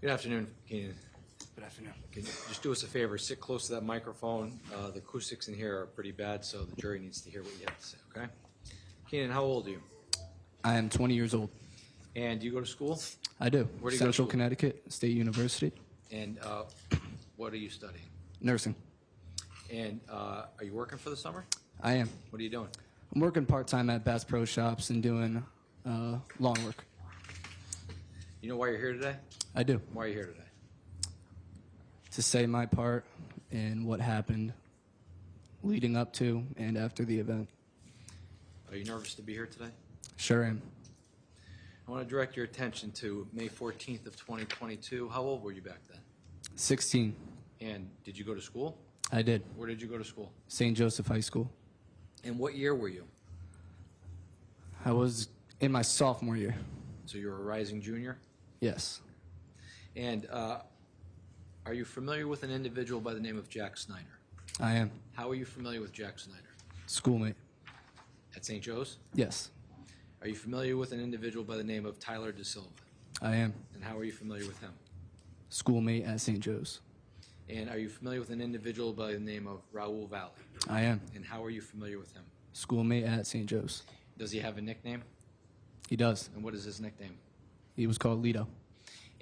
Good afternoon, Keenan. Good afternoon. Can you just do us a favor, sit close to that microphone. The acoustics in here are pretty bad, so the jury needs to hear what you have to say, okay? Keenan, how old are you? I am 20 years old. And do you go to school? I do. Where do you go to Central school? Connecticut State University. And what are you studying? Nursing. And are you working for the summer? I am. What are you doing? I'm working part-time at Bass Pro Shops and doing lawn work. You know why you're here today? I do. Why are you here today? To say my part in what happened leading up to and after the event. Are you nervous to be here today? Sure am. I want to direct your attention to May 14th of 2022. How old were you back then? 16. And did you go to school? I did. Where did you go to school? St. Joseph High School. And what year were you? I was in my sophomore year. So you're a rising junior? Yes. And are you familiar with an individual by the name of Jack Snyder? I am. How are you familiar with Jack Snyder? Schoolmate. At St. Joe's? Yes. Are you familiar with an individual by the name of Tyler DeSilva? I am. And how are you familiar with him? Schoolmate at St. Joe's. And are you familiar with an individual by the name of Raul Valle? I am. And how are you familiar with him? Schoolmate at St. Joe's. Does he have a nickname? He does. And what is his nickname? He was called Lido.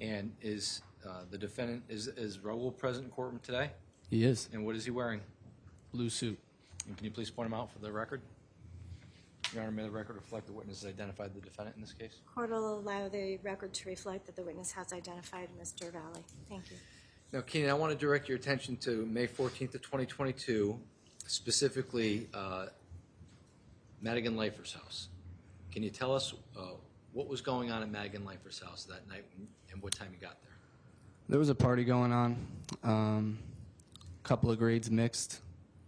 And is the defendant, is Raul present in courtroom today? He is. And what is he wearing? Blue suit. And can you please point him out for the record? Your Honor, may the record reflect the witness has identified the defendant in this case? Court will allow the record to reflect that the witness has identified Mr. Valle. Thank you. Now, Keenan, I want to direct your attention to May 14th of 2022, specifically Madigan Leifer's house. Can you tell us what was going on at Madigan Leifer's house that night and what time you got there? There was a party going on. A couple of grades mixed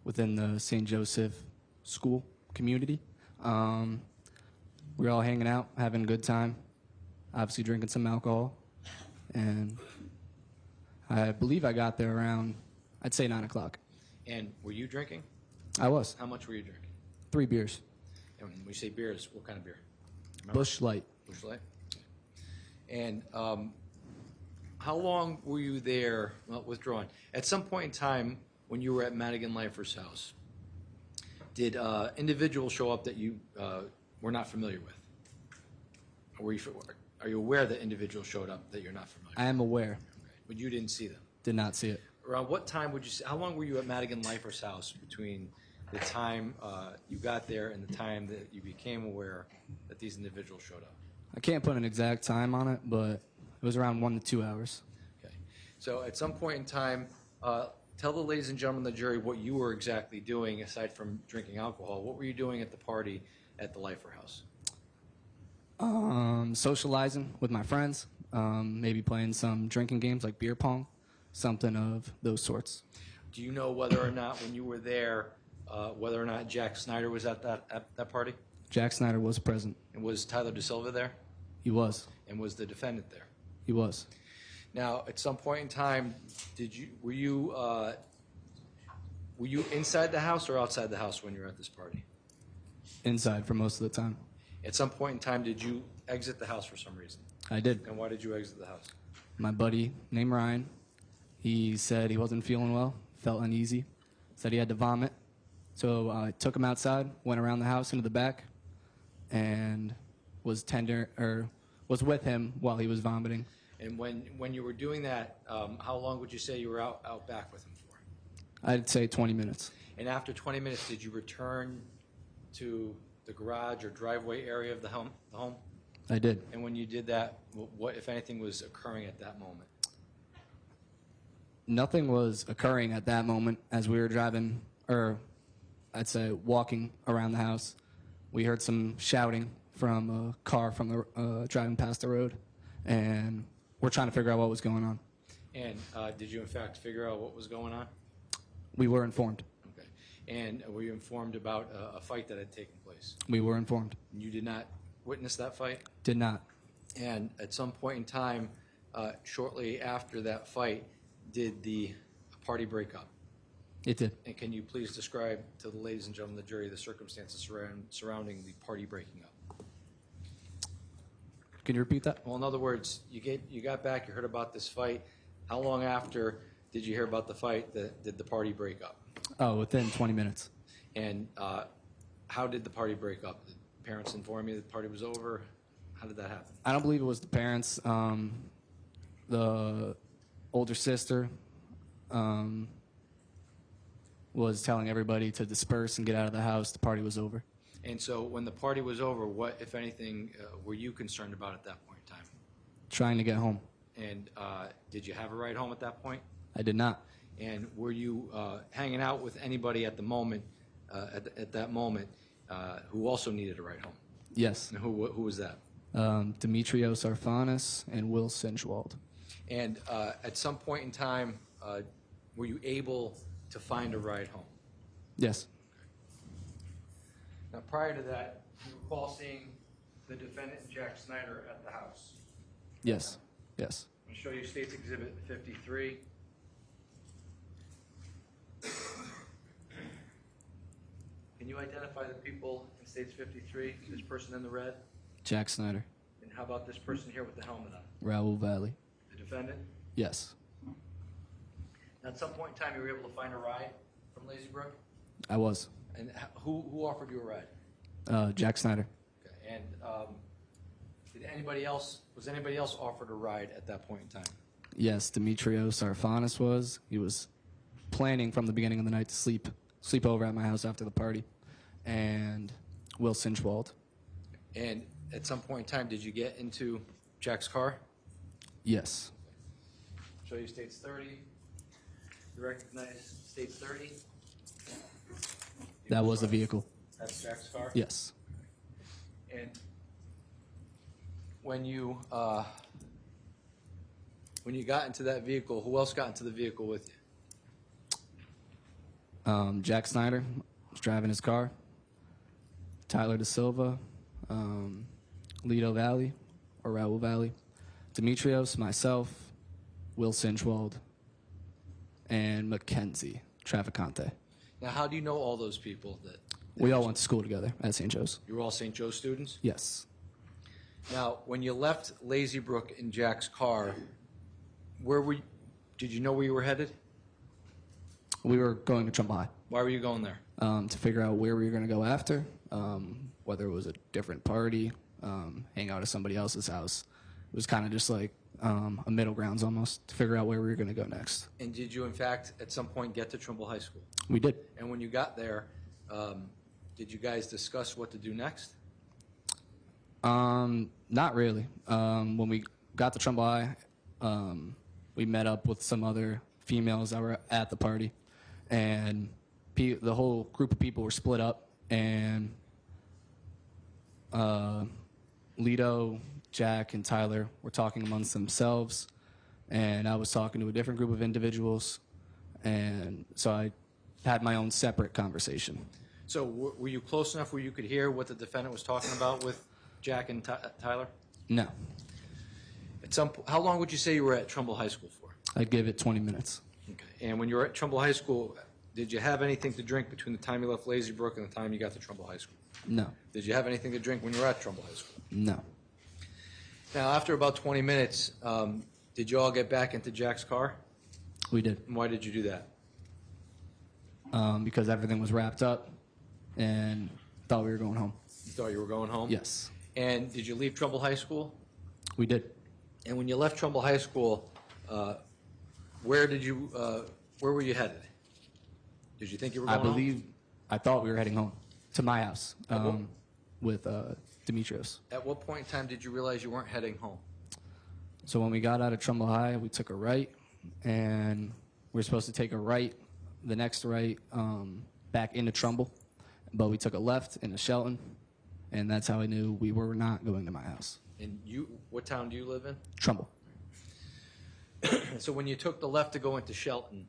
within the St. Joseph school community. We were all hanging out, having a good time, obviously drinking some alcohol. And I believe I got there around, I'd say 9 o'clock. And were you drinking? I was. How much were you drinking? 3 beers. And when we say beers, what kind of beer? Remember? Busch Light. Busch Light. And how long were you there, well, withdrawn? At some point in time when you were at Madigan Leifer's house, did individuals show up that you were not familiar with? Or are you aware that individuals showed up that you're not familiar I am aware. with? Okay. But you didn't see them? Did not see it. Around what time would you say, how long were you at Madigan Leifer's house between the time you got there and the time that you became aware that these individuals showed up? I can't put an exact time on it, but it was around 1 to 2 hours. Okay. So at some point in time, tell the ladies and gentlemen of the jury what you were exactly doing aside from drinking alcohol. What were you doing at the party at the Leifer house? Socializing with my friends, maybe playing some drinking games like beer pong, something of those sorts. Do you know whether or not when you were there, whether or not Jack Snyder was at that party? Jack Snyder was present. And was Tyler DeSilva there? He was. And was the defendant there? He was. Now, at some point in time, were you inside the house or outside the house when you were at this party? Inside for most of the time. At some point in time, did you exit the house for some reason? I did. And why did you exit the house? My buddy named Ryan, he said he wasn't feeling well, felt uneasy, said he had to vomit. So I took him outside, went around the house into the back, and was with him while he was vomiting. And when you were doing that, how long would you say you were out back with him for? I'd say 20 minutes. And after 20 minutes, did you return to the garage or driveway area of the home? I did. And when you did that, what, if anything, was occurring at that moment? Nothing was occurring at that moment as we were driving, or I'd say walking around the house. We heard some shouting from a car from the driving past the road, and we're trying to figure out what was going on. And did you, in fact, figure out what was going on? We were informed. Okay. And were you informed about a fight that had taken place? We were informed. You did not witness that fight? Did not. And at some point in time, shortly after that fight, did the party break up? It did. And can you please describe to the ladies and gentlemen of the jury the circumstances surrounding the party breaking up? Can you repeat that? Well, in other words, you got back, you heard about this fight. How long after did you hear about the fight that did the party break up? Oh, within 20 minutes. And how did the party break up? Did parents inform you that the party was over? How did that happen? I don't believe it was the parents. The older sister was telling everybody to disperse and get out of the house. The party was over. And so when the party was over, what, if anything, were you concerned about at that point in time? Trying to get home. And did you have a ride home at that point? I did not. And were you hanging out with anybody at the moment, at that moment, who also needed a ride home? Yes. And who was that? Demetrios Arfanis and Will Sinchwald. And at some point in time, were you able to find a ride home? Yes. Now, prior to that, you recall seeing the defendant, Jack Snyder, at the house. Yes. Yes. I'm going to show you State's Exhibit 53. Can you identify the people in State's 53? This person in the red? Jack Snyder. And how about this person here with the helmet on? Raul Valle. The defendant? Yes. Now, at some point in time, you were able to find a ride from Lazy Brook? I was. And who offered you a ride? Jack Snyder. Okay. And was anybody else offered a ride at that point in time? Yes, Demetrios Arfanis was. He was planning from the beginning of the night to sleep over at my house after the party. And Will Sinchwald. And at some point in time, did you get into Jack's car? Yes. Show you States 30. You recognize States 30? That was the vehicle. That's Jack's car? Yes. And when you got into that vehicle, who else got into the vehicle with you? Jack Snyder was driving his car. Tyler Da Silva, Lido Valley, or Raul Valle, Demetrios, myself, Will Sinchwald, and Mackenzie Traficante. Now, how do you know all those people? We all went to school together at St. Joe's. You were all St. Joe students? Yes. Now, when you left Lazy Brook in Jack's car, did you know where you were headed? We were going to Trumbull High Why were you going there? to figure out where we were going to go after, whether it was a different party, hang out at somebody else's house. It was kind of just like a middle grounds almost to figure out where we were going to go next. And did you, in fact, at some point get to Trimble High School? We did. And when you got there, did you guys discuss what to do next? Not really. When we got to Trumbull High, we met up with some other females that were at the party, and the whole group of people were split up, and Lido, Jack, and Tyler were talking amongst themselves, and I was talking to a different group of individuals, and so I had my own separate conversation. So were you close enough where you could hear what the defendant was talking about with Jack and Tyler? No. How long would you say you were at Trumbull High School for? I'd give it 20 minutes. Okay. And when you were at Trumbull High School, did you have anything to drink between the time you left Lazy Brook and the time you got to Trumbull High School? No. Did you have anything to drink when you were at Trumbull High School? No. Now, after about 20 minutes, did you all get back into Jack's car? We did. And why did you do that? Because everything was wrapped up and thought we were going home. You thought you were going home? Yes. And did you leave Trumbull High School? We did. And when you left Trumbull High School, where were you headed? Did you think you were going home? I thought we were heading home to my house with Demetrios. At what point in time did you realize you weren't heading home? So when we got out of Trumbull High, we took a right, and we were supposed to take a right, the next right, back into Trumbull, but we took a left into Shelton, and that's how I knew we were not going to my house. And what town do you live in? Trumbull. So when you took the left to go into Shelton,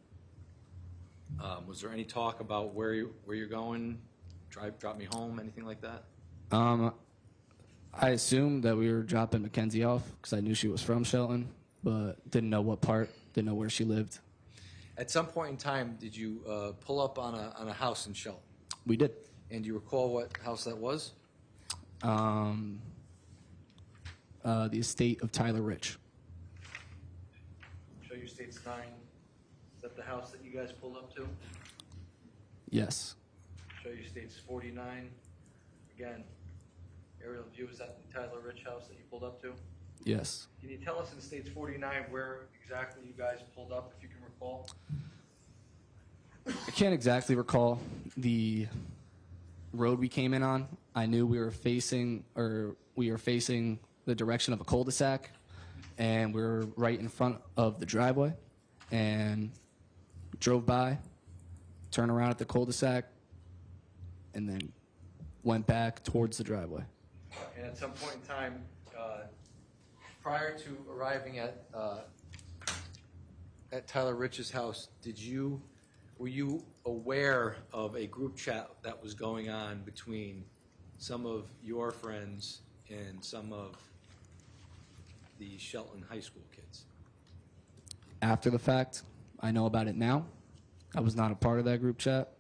was there any talk about where you're going? Drop me home, anything like that? I assumed that we were dropping Mackenzie off because I knew she was from Shelton, but didn't know what part, didn't know where she lived. At some point in time, did you pull up on a house in Shelton? We did. And do you recall what house that was? the estate of Tyler Rich. Show you states 9. Is that the house that you guys pulled up to? Yes. Show you states 49. Again, aerial view, is that the Tyler Rich house that you pulled up to? Yes. Can you tell us in states 49 where exactly you guys pulled up, if you can recall? I can't exactly recall the road we came in on. I knew we were facing the direction of a cul-de-sac, and we were right in front of the driveway, and drove by, turned around at the cul-de-sac, and then went back towards the driveway. And at some point in time, prior to arriving at Tyler Rich's house, were you aware of a group chat that was going on between some of your friends and some of the Shelton High School kids? After the fact, I know about it now. I was not a part of that group chat,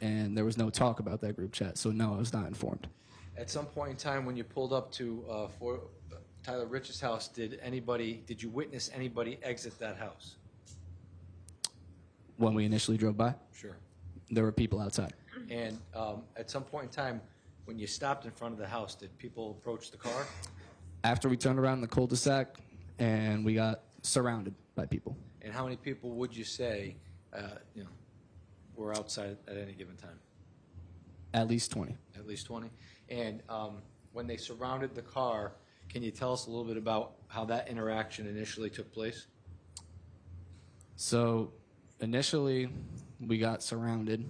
and there was no talk about that group chat, so no, I was not informed. At some point in time when you pulled up to Tyler Rich's house, did you witness anybody exit that house? When we initially drove by, Sure. there were people outside. And at some point in time, when you stopped in front of the house, did people approach the car? After we turned around in the cul-de-sac, and we got surrounded by people. And how many people would you say, were outside at any given time? At least 20. At least 20. And when they surrounded the car, can you tell us a little bit about how that interaction initially took place? So initially, we got surrounded,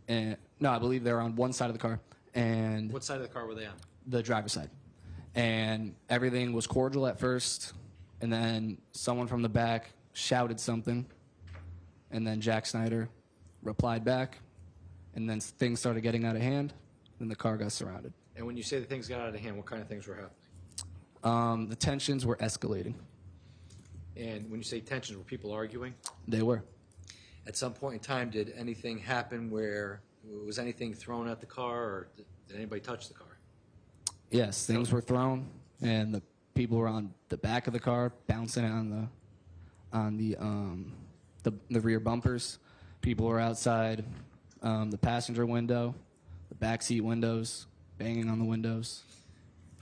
and no, I believe they were on one side of the car, and What side of the car were they on? the driver's side. And everything was cordial at first, and then someone from the back shouted something, and then Jack Snyder replied back, and then things started getting out of hand, and the car got surrounded. And when you say the things got out of hand, what kind of things were happening? The tensions were escalating. And when you say tensions, were people arguing? They were. At some point in time, did anything happen where, was anything thrown at the car, or did anybody touch the car? Yes, things were thrown, and the people were on the back of the car, bouncing on the rear bumpers. People were outside the passenger window, the backseat windows, banging on the windows.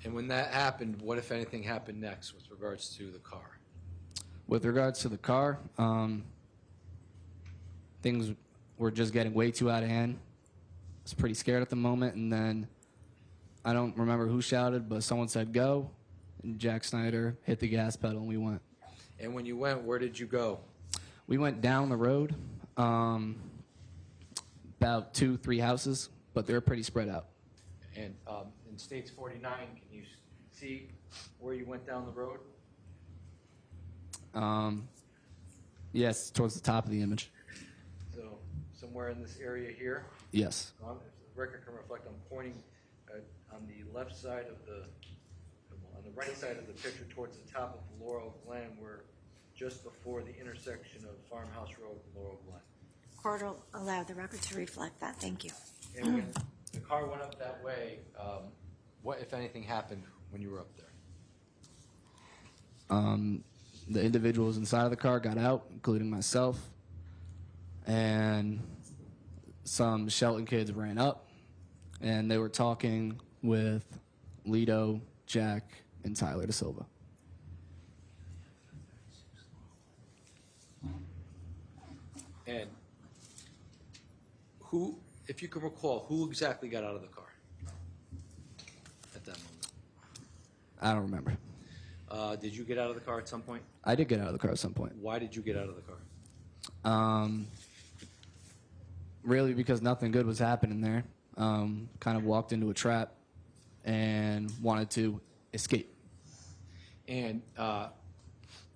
And when that happened, what, if anything, happened next with regards to the car? With regards to the car, things were just getting way too out of hand. I was pretty scared at the moment, and then I don't remember who shouted, but someone said go, and Jack Snyder hit the gas pedal, and we went. And when you went, where did you go? We went down the road, about 2-3 houses, but they were pretty spread out. And in States 49, can you see where you went down the road? Yes, towards the top of the image. So somewhere in this area here? Yes. If the record can reflect, I'm pointing on the left side of on the right side of the picture towards the top of Laurel Glen. We're just before the intersection of Farmhouse Road and Laurel Glen. Court will allow the record to reflect that. Thank you. And when the car went up that way, what, if anything, happened when you were up there? The individuals inside of the car got out, including myself, and some Shelton kids ran up, and they were talking with Lito, Jack, and Tyler Da Silva. And who, if you can recall, who exactly got out of the car at that moment? I don't remember. Did you get out of the car at some point? I did get out of the car at some point. Why did you get out of the car? Really because nothing good was happening there. Kind of walked into a trap and wanted to escape. And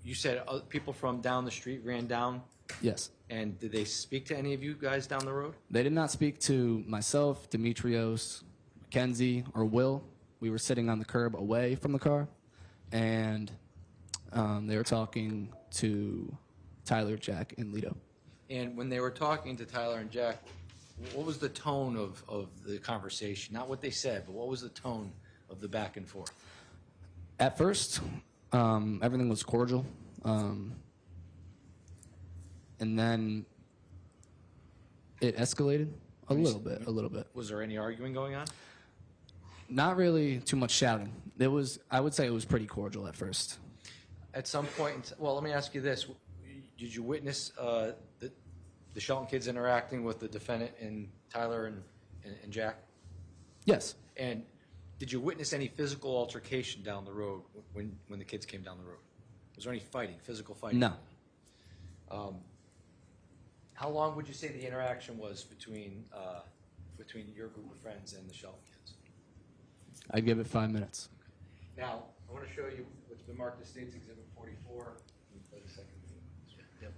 you said people from down the street ran down, Yes. and did they speak to any of you guys down the road? They did not speak to myself, Demetrios, Mackenzie, or Will. We were sitting on the curb away from the car, and they were talking to Tyler, Jack, and Lito. And when they were talking to Tyler and Jack, what was the tone of the conversation? Not what they said, but what was the tone of the back and forth? At first, everything was cordial. And then it escalated a little bit. Was there any arguing going on? Not really too much shouting. I would say it was pretty cordial at first. At some point, well, let me ask you this. Did you witness the Shelton kids interacting with the defendant and Tyler and Jack? Yes. And did you witness any physical altercation down the road when the kids came down the road? Was there any fighting, physical fighting? No. How long would you say the interaction was between your group of friends and the Shelton kids? I'd give it 5 minutes. Now, I want to show you what's been marked as State's Exhibit 44. Let me play the second video. Yep.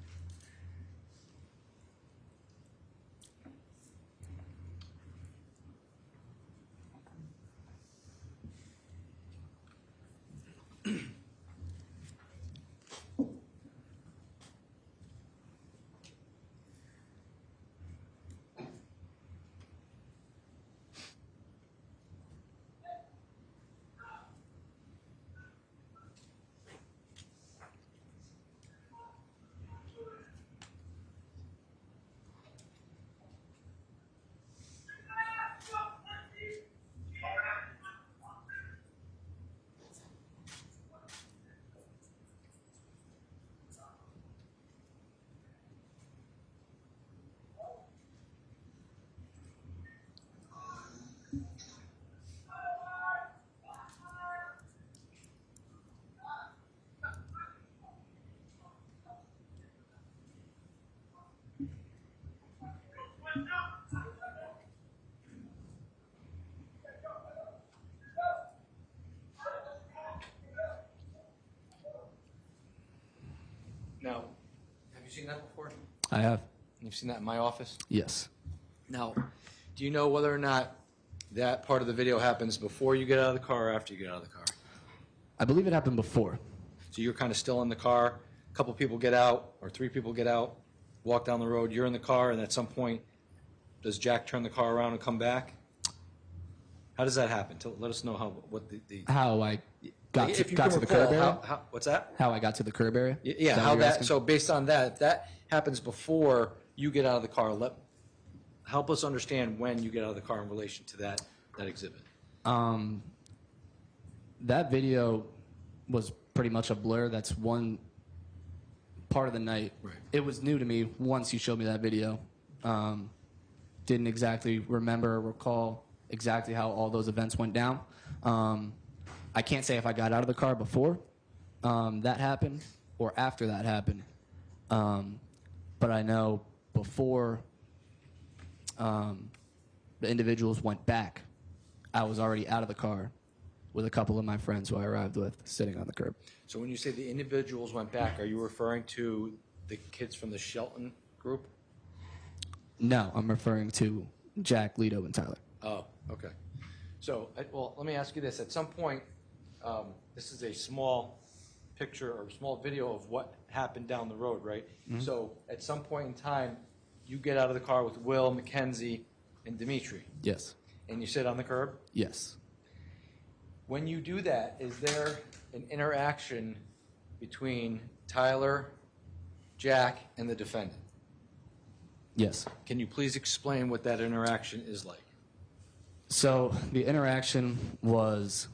Now, have you seen that before? I have. You've seen that in my office? Yes. Now, do you know whether or not that part of the video happens before you get out of the car or after you get out of the car? I believe it happened before. So you're kind of still in the car, a couple people get out, or 3 people get out, walk down the road, you're in the car, and at some point, does Jack turn the car around and come back? How does that happen? Let us know what the How I got if you to can the curb recall, area? what's that? How I got to the curb area? Yeah, Is how what you're that. asking? So based on that, if that happens before you get out of the car. Help us understand when you get out of the car in relation to that exhibit. That video was pretty much a blur. That's one part of the night. Right. It was new to me once you showed me that video. Didn't exactly remember or recall exactly how all those events went down. I can't say if I got out of the car before that happened or after that happened. But I know before the individuals went back, I was already out of the car with a couple of my friends who I arrived with sitting on the curb. So when you say the individuals went back, are you referring to the kids from the Shelton group? No, I'm referring to Jack, Lito, and Tyler. Oh, okay. So, well, let me ask you this. At some point, this is a small picture or small video of what happened down the road, right? Mm-hmm. So at some point in time, you get out of the car with Will, Mackenzie, and Dimitri. Yes. And you sit on the curb? Yes. When you do that, is there an interaction between Tyler, Jack, and the defendant? Yes. Can you please explain what that interaction is like? So the interaction was,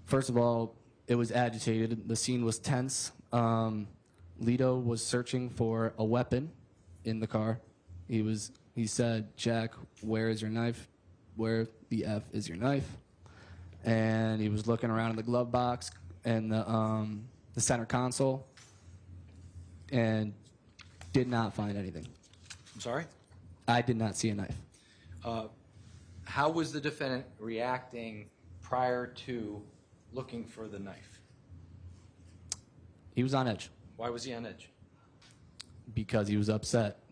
first of all, it was agitated. The scene was tense. Lito was searching for a weapon in the car. He said, "Jack, where is your knife? Where the F is your knife?" And he was looking around in the glove box and the center console and did not find anything. I'm sorry? I did not see a knife. How was the defendant reacting prior to looking for the knife? He was on edge Why was he on edge? because he was upset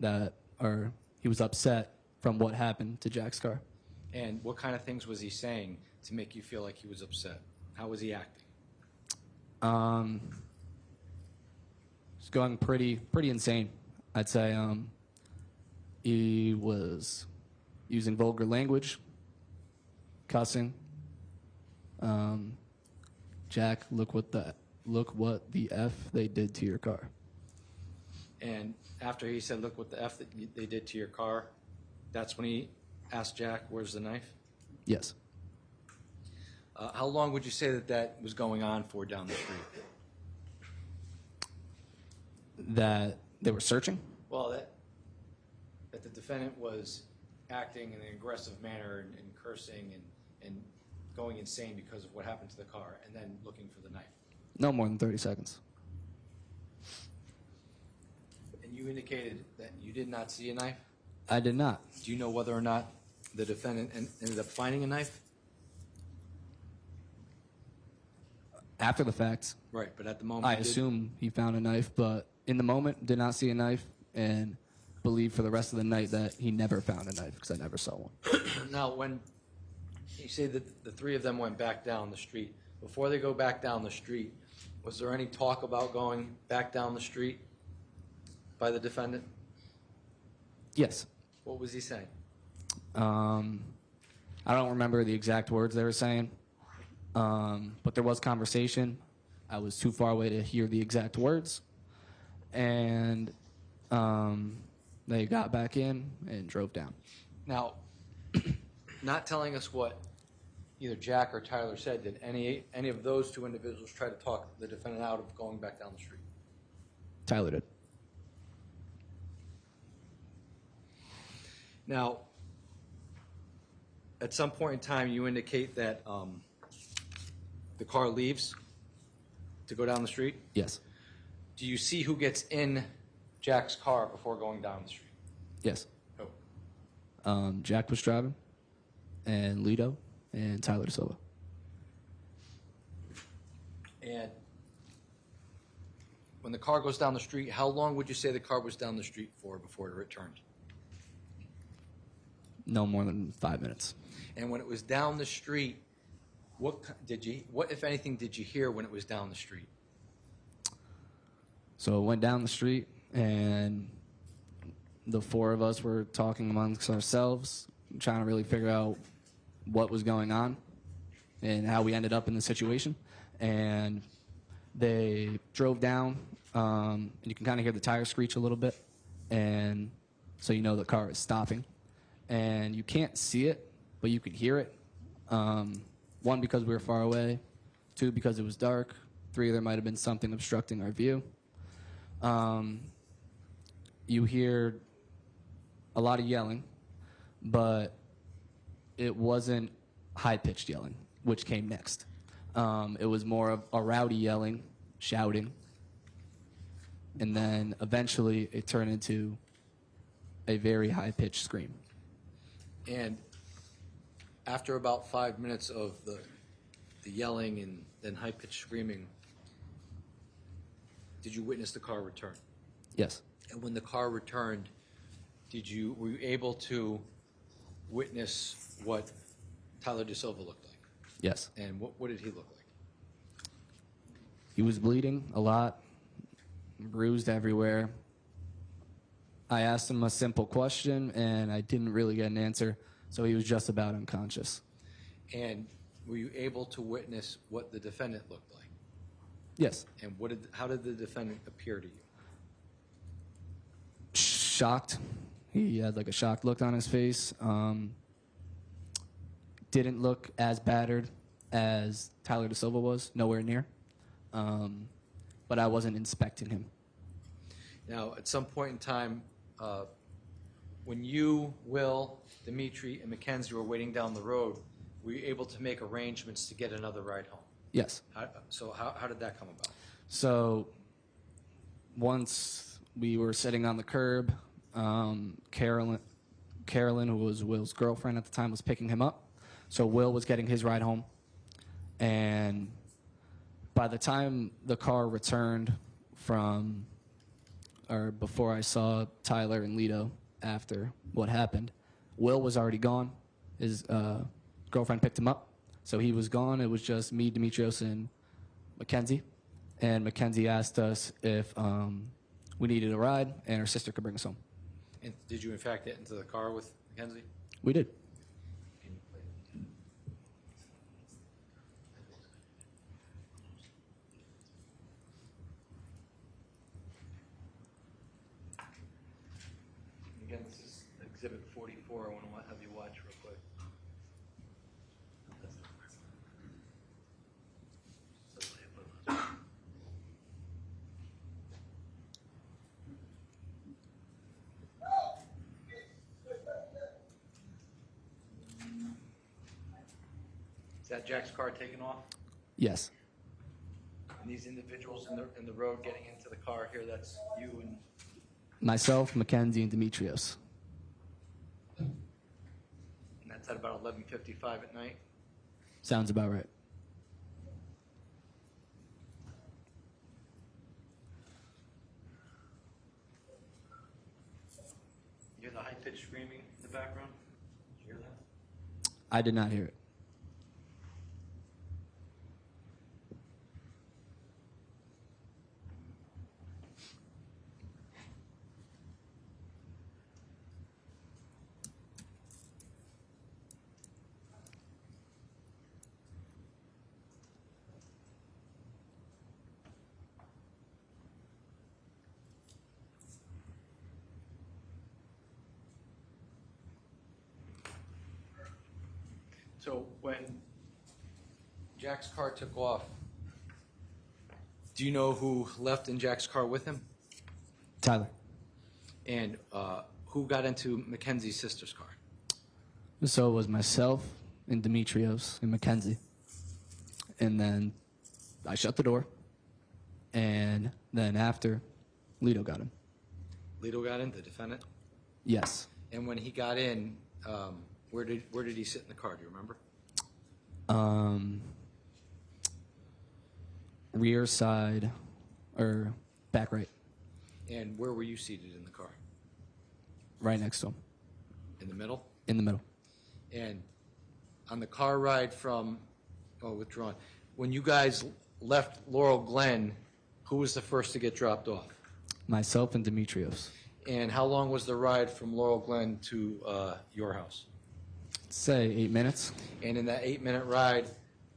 he was upset from what happened to Jack's car. And what kind of things was he saying to make you feel like he was upset? How was he acting? It's going pretty insane. I'd say he was using vulgar language, cussing, Jack, look what the F they did to your car. And after he said, look what the F that they did to your car, that's when he asked Jack, where's the knife? Yes. How long would you say that was going on for down the street? That they were searching? Well, that the defendant was acting in an aggressive manner and cursing and going insane because of what happened to the car, and then looking for the knife. No more than 30 seconds. And you indicated that you did not see a knife? I did not. Do you know whether or not the defendant ended up finding a knife? After the fact, Right, but at the moment I you did- assume he found a knife, but in the moment, did not see a knife, and believed for the rest of the night that he never found a knife because I never saw one. Now, when you say that the three of them went back down the street, before they go back down the street, was there any talk about going back down the street by the defendant? Yes. What was he saying? I don't remember the exact words they were saying, but there was conversation. I was too far away to hear the exact words, and they got back in and drove down. Now, not telling us what either Jack or Tyler said, did any of those two individuals try to talk the defendant out of going back down the street? Tyler did. Now, at some point in time, you indicate that the car leaves to go down the street. Yes. Do you see who gets in Jack's car before going down the street? Yes. Who? Jack was driving, and Lito, and Tyler Silva. And when the car goes down the street, how long would you say the car was down the street for before it returned? No more than 5 minutes. And when it was down the street, what if anything did you hear when it was down the street? So it went down the street, and the four of us were talking amongst ourselves, trying to really figure out what was going on and how we ended up in the situation. And they drove down, and you can kind of hear the tire screech a little bit, and so you know the car is stopping. And you can't see it, but you could hear it. One, because we were far away. Two, because it was dark. Three, there might have been something obstructing our view. You hear a lot of yelling, but it wasn't high-pitched yelling, which came next. It was more of a rowdy yelling, shouting, and then eventually it turned into a very high-pitched scream. And after about 5 minutes of the yelling and then high-pitched screaming, did you witness the car return? Yes. And when the car returned, were you able to witness what Tyler DeSilva looked like? Yes. And what did he look like? He was bleeding a lot, bruised everywhere. I asked him a simple question, and I didn't really get an answer, so he was just about unconscious. And were you able to witness what the defendant looked like? Yes. And how did the defendant appear to you? Shocked. He had like a shocked look on his face. Didn't look as battered as Tyler DeSilva was, nowhere near. But I wasn't inspecting him. Now, at some point in time, when you, Will, Dimitri, and Mackenzie were waiting down the road, were you able to make arrangements to get another ride home? Yes. How did that come about? So once we were sitting on the curb, Carolyn, who was Will's girlfriend at the time, was picking him up. So Will was getting his ride home. And by the time the car returned before I saw Tyler and Lito after what happened, Will was already gone. His girlfriend picked him up. So he was gone. It was just me, Demetrios, and Mackenzie. And Mackenzie asked us if we needed a ride, and her sister could bring us home. And did you, in fact, get into the car with Mackenzie? We did. Exhibit 44, I want to have you watch real quick. Is that Jack's car taken off? Yes. And these individuals in the road getting into the car here, that's you and Myself, Mackenzie, and Demetrios. that's at about 11:55 at night. Sounds about right. You hear the high-pitched screaming in the background? Did you hear that? I did not hear it. So when Jack's car took off, do you know who left in Jack's car with him? Tyler. And who got into Mackenzie's sister's car? So it was myself and Demetrios and Mackenzie. And then I shut the door. And then after, Lito got in. Lito got in, the defendant? Yes. And when he got in, where did he sit in the car? Do you remember? Rear side, or back right, And where were you seated in the car? right next to him, In the middle? in the middle. And on the car ride from, withdrawn. When you guys left Laurel Glen, who was the first to get dropped off? Myself and Demetrios. And how long was the ride from Laurel Glen to your house? Say 8 minutes. And in that 8-minute ride,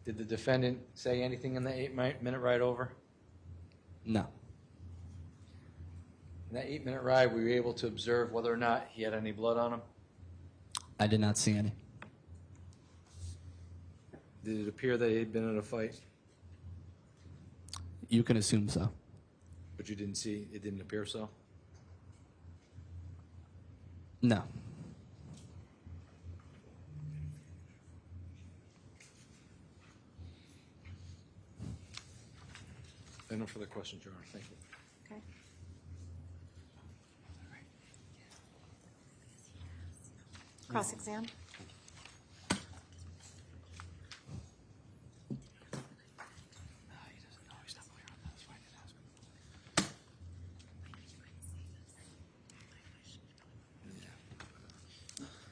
did the defendant say anything in the 8-minute ride over? No. In that 8-minute ride, were you able to observe whether or not he had any blood on him? I did not see any. Did it appear that he had been in a fight? You can assume so. But you didn't see, it didn't appear so? No. No further questions, Your Honor. Thank you. Okay. Cross-exam.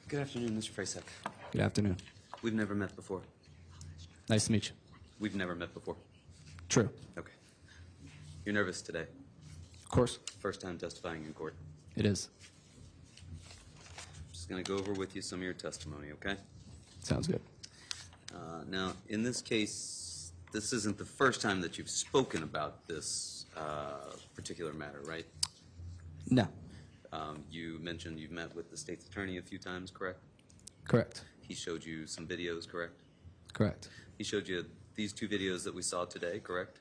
Good afternoon, Mr. Frasek. Good afternoon. We've never met before. Nice to meet you. We've never met before. True. Okay. You're nervous today. Of course. First time testifying in court. It is. Just going to go over with you some of your testimony, okay? Sounds good. Now, in this case, this isn't the first time that you've spoken about this particular matter, right? No. You mentioned you've met with the state's attorney a few times, correct? Correct. He showed you some videos, correct? Correct. He showed you these two videos that we saw today, correct?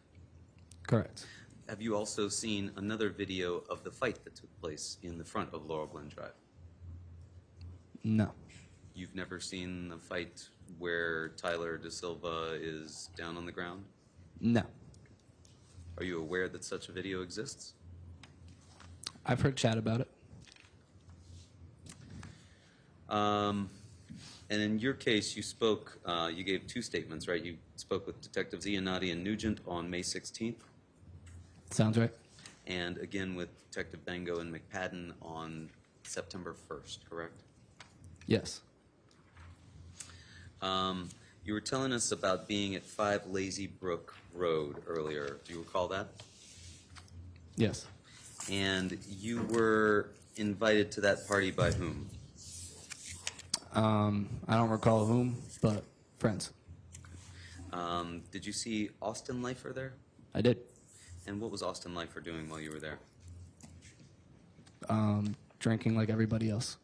Correct. Have you also seen another video of the fight that took place in the front of Laurel Glen Drive? No. You've never seen the fight where Tyler De Silva is down on the ground? No. Are you aware that such a video exists? I've heard chat about it. And in your case, you spoke, you gave two statements, right? You spoke with Detectives Iannotti and Nugent on May 16th, Sounds right. and again with Detective Bango and McPadden on September 1st, correct? Yes. You were telling us about being at 5 Lazy Brook Road earlier. Do you recall that? Yes. And you were invited to that party by whom? I don't recall whom, but friends. Did you see Austin Leifer there? I did. And what was Austin Leifer doing while you were there? Drinking like everybody else.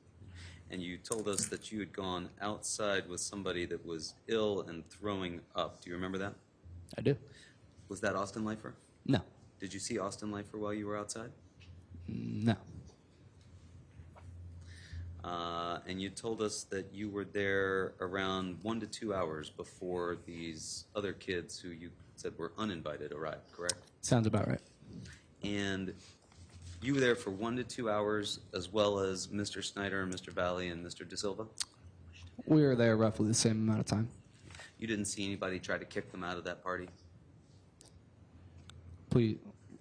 and you told us that you had gone outside with somebody that was ill and throwing up. Do you remember that? I do. Was that Austin Leifer? No. Did you see Austin Leifer while you were outside? No. And you told us that you were there around 1 to 2 hours before these other kids who you said were uninvited arrived, correct? Sounds about right. And you were there for 1 to 2 hours, as well as Mr. Snyder and Mr. Valle and Mr. De Silva? We were there roughly the same amount of time. You didn't see anybody try to kick them out of that party? Please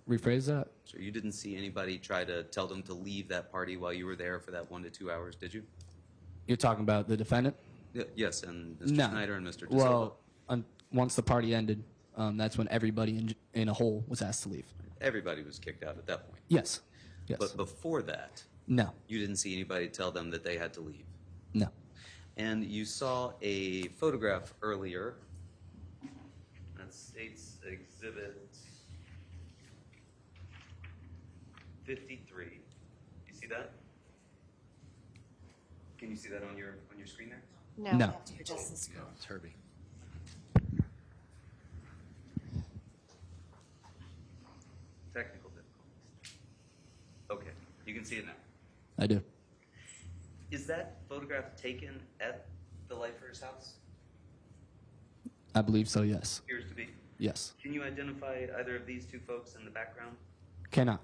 rephrase that. So you didn't see anybody try to tell them to leave that party while you were there for that 1 to 2 hours, did you? You're talking about the defendant? Yes, and Mr. No. Snyder and Mr. De Silva. Well, once the party ended, that's when everybody in a whole was asked to leave. Everybody was kicked out at that point. Yes. Yes. But before that, No. you didn't see anybody tell them that they had to leave. No. And you saw a photograph earlier that states Exhibit 53. You see that? Can you see that on your screen there? No, No. we have to hear Justice. No, it's Herbie. Technical difficulties. Okay, you can see it now. I do. Is that photograph taken at the Leifer's house? I believe so, yes. Appears to be. Yes. Can you identify either of these two folks in the background? Cannot.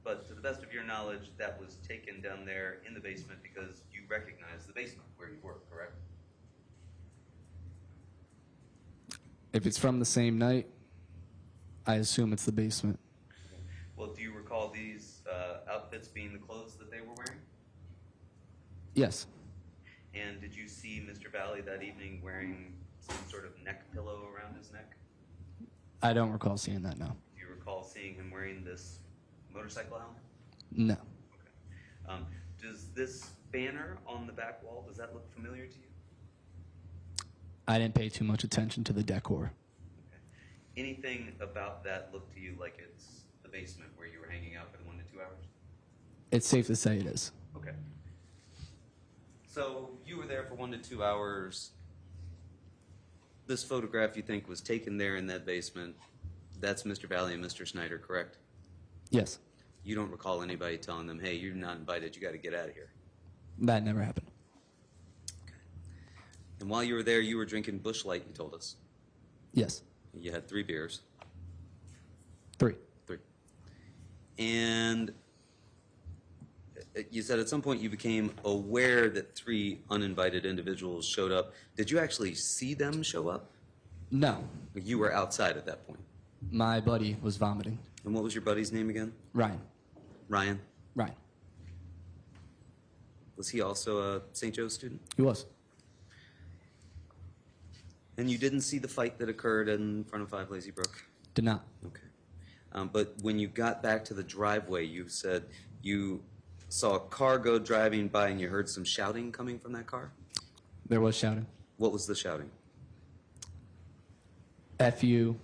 But to the best of your knowledge, that was taken down there in the basement because you recognize the basement where you work, correct? If it's from the same night, I assume it's the basement. Well, do you recall these outfits being the clothes that they were wearing? Yes. And did you see Mr. Valle that evening wearing some sort of neck pillow around his neck? I don't recall seeing that, no. Do you recall seeing him wearing this motorcycle helmet? No. Okay. Does this banner on the back wall, does that look familiar to you? I didn't pay too much attention to the decor. Okay. Anything about that look to you like it's the basement where you were hanging out for 1 to 2 hours? It's safe to say it is. Okay. So you were there for 1 to 2 hours. This photograph you think was taken there in that basement. That's Mr. Valle and Mr. Snyder, correct? Yes. You don't recall anybody telling them, hey, you're not invited, you got to get out of here. That never happened. And while you were there, you were drinking Busch Light, you told us. Yes. You had 3 beers. 3. 3. And you said at some point you became aware that 3 uninvited individuals showed up. Did you actually see them show up? No. You were outside at that point. My buddy was vomiting. And what was your buddy's name again? Ryan. Ryan. Ryan. Was he also a St. Joe's student? He was. And you didn't see the fight that occurred in front of 5 Lazy Brook? Did not. Okay. But when you got back to the driveway, you said you saw a car go driving by and you heard some shouting coming from that car? There was shouting. What was the shouting? F you,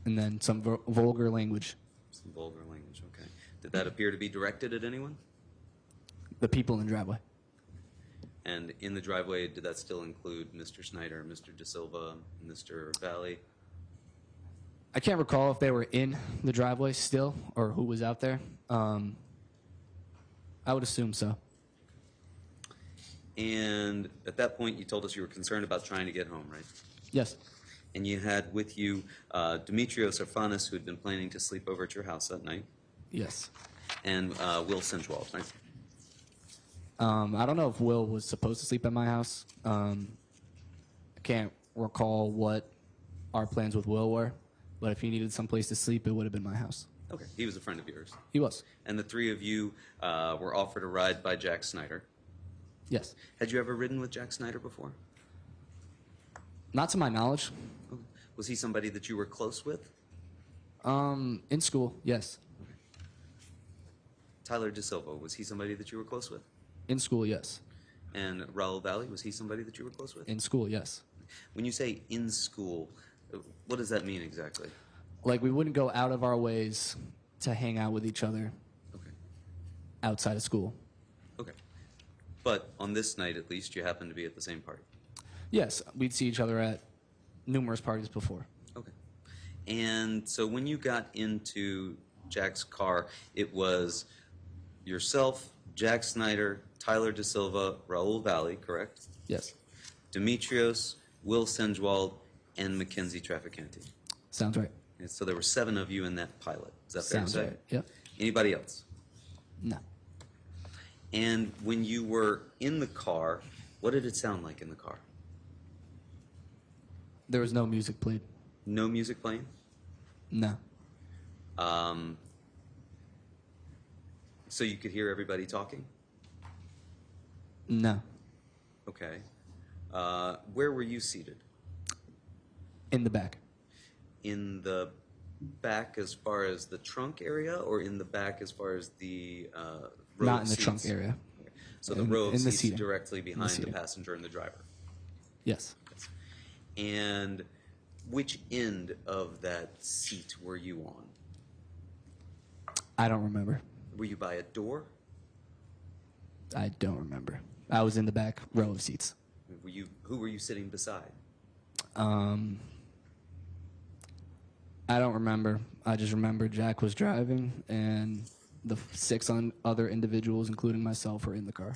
and then some vulgar language. Some vulgar language, okay. Did that appear to be directed at anyone? The people in the driveway. And in the driveway, did that still include Mr. Snyder, Mr. De Silva, Mr. Valle? I can't recall if they were in the driveway still or who was out there. I would assume so. And at that point, you told us you were concerned about trying to get home, right? Yes. And you had with you Demetrios Orphanis, who had been planning to sleep over at your house that night, Yes. and Will Sinchwald, right? I don't know if Will was supposed to sleep at my house. I can't recall what our plans with Will were, but if he needed someplace to sleep, it would have been my house. Okay. He was a friend of yours. He was. And the 3 of you were offered a ride by Jack Snyder. Yes. Had you ever ridden with Jack Snyder before? Not to my knowledge. Was he somebody that you were close with? In school, yes. Tyler De Silva, was he somebody that you were close with? In school, yes. And Raul Valle, was he somebody that you were close with? In school, yes. When you say in school, what does that mean exactly? Like, we wouldn't go out of our ways to hang out with each other Okay. outside of school. Okay. But on this night, at least, you happened to be at the same party. Yes, we'd see each other at numerous parties before. Okay. And so when you got into Jack's car, it was yourself, Jack Snyder, Tyler De Silva, Raul Valle, correct? Yes. Demetrios, Will Senjwald, and Mackenzie Traficante. Sounds right. And so there were 7 of you in that pilot. Is that fair to Sounds say? right. Yep. Anybody else? No. And when you were in the car, what did it sound like in the car? There was no music played. No music playing? No. So you could hear everybody talking? No. Okay. Where were you seated? In the back. In the back as far as the trunk area, or in the back as far as the row Not of in the trunk seats? area. Okay. So the In- row of in the seats seating. directly behind the seating. passenger and the driver. Yes. And which end of that seat were you on? I don't remember. Were you by a door? I don't remember. I was in the back row of seats. Who were you sitting beside? I don't remember. I just remember Jack was driving, and the 6 other individuals, including myself, were in the car.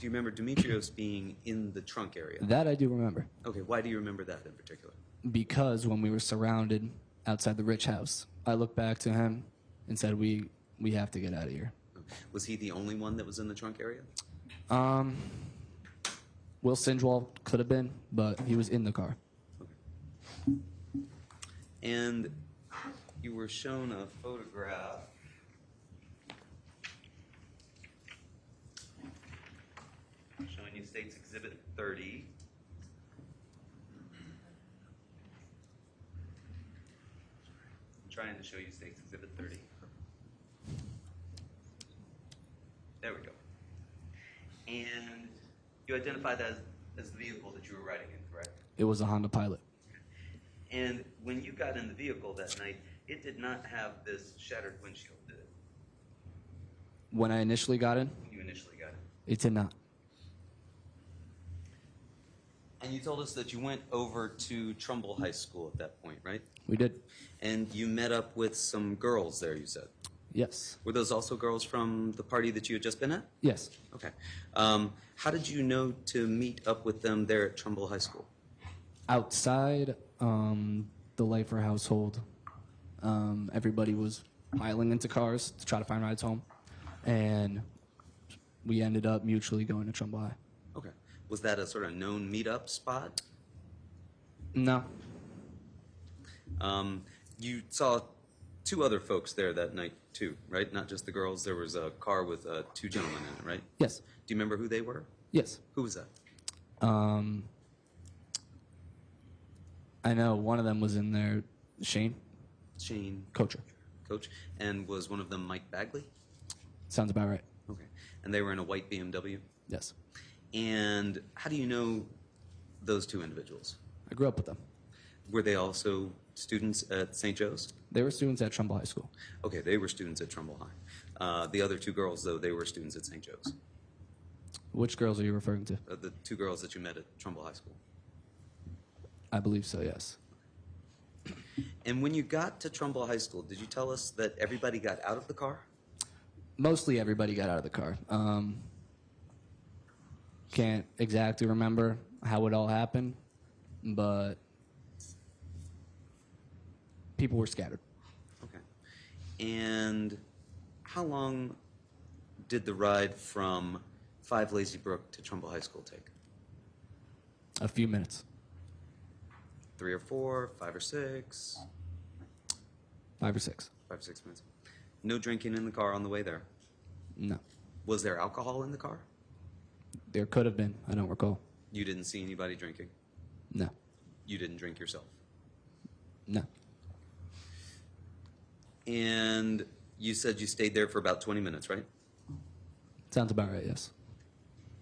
Do you remember Demetrios being in the trunk area? That I do remember. Okay, why do you remember that in particular? Because when we were surrounded outside the Rich House, I looked back to him and said, we have to get out of here. Was he the only one that was in the trunk area? Will Sinjwal could have been, but he was in the car. And you were shown a photograph showing you State's Exhibit 30. I'm trying to show you State's Exhibit 30. There we go. And you identified that as the vehicle that you were riding in, correct? It was a Honda Pilot. And when you got in the vehicle that night, it did not have this shattered windshield, did it? When I initially got in, When you initially got it. it did not. And you told us that you went over to Trumbull High School at that point, right? We did. And you met up with some girls there, you said. Yes. Were those also girls from the party that you had just been at? Yes. Okay. How did you know to meet up with them there at Trumbull High School? Outside the Lifer household, everybody was piling into cars to try to find rides home, and we ended up mutually going to Trumbull High. Okay. Was that a sort of known meetup spot? No. You saw 2 other folks there that night too, right? Not just the girls. There was a car with 2 gentlemen in it, right? Yes. Do you remember who they were? Yes. Who was that? I know one of them was in there, Shane, Shane, Coacher. Coach. And was one of them Mike Bagley? Sounds about right. Okay. And they were in a white BMW? Yes. And how do you know those 2 individuals? I grew up with them. Were they also students at St. Joe's? They were students at Trumbull High School. Okay, they were students at Trumbull High. The other 2 girls, though, they were students at St. Joe's. Which girls are you referring to? The 2 girls that you met at Trumbull High School. I believe so, yes. And when you got to Trumbull High School, did you tell us that everybody got out of the car? Mostly everybody got out of the car. Can't exactly remember how it all happened, but people were scattered. Okay. And how long did the ride from 5 Lazy Brook to Trumbull High School take? A few minutes. 3 or 4, 5 or 6? 5 or 6. 5 or 6 minutes. No drinking in the car on the way there. No. Was there alcohol in the car? There could have been. I don't recall. You didn't see anybody drinking? No. You didn't drink yourself? No. And you said you stayed there for about 20 minutes, right? Sounds about right, yes.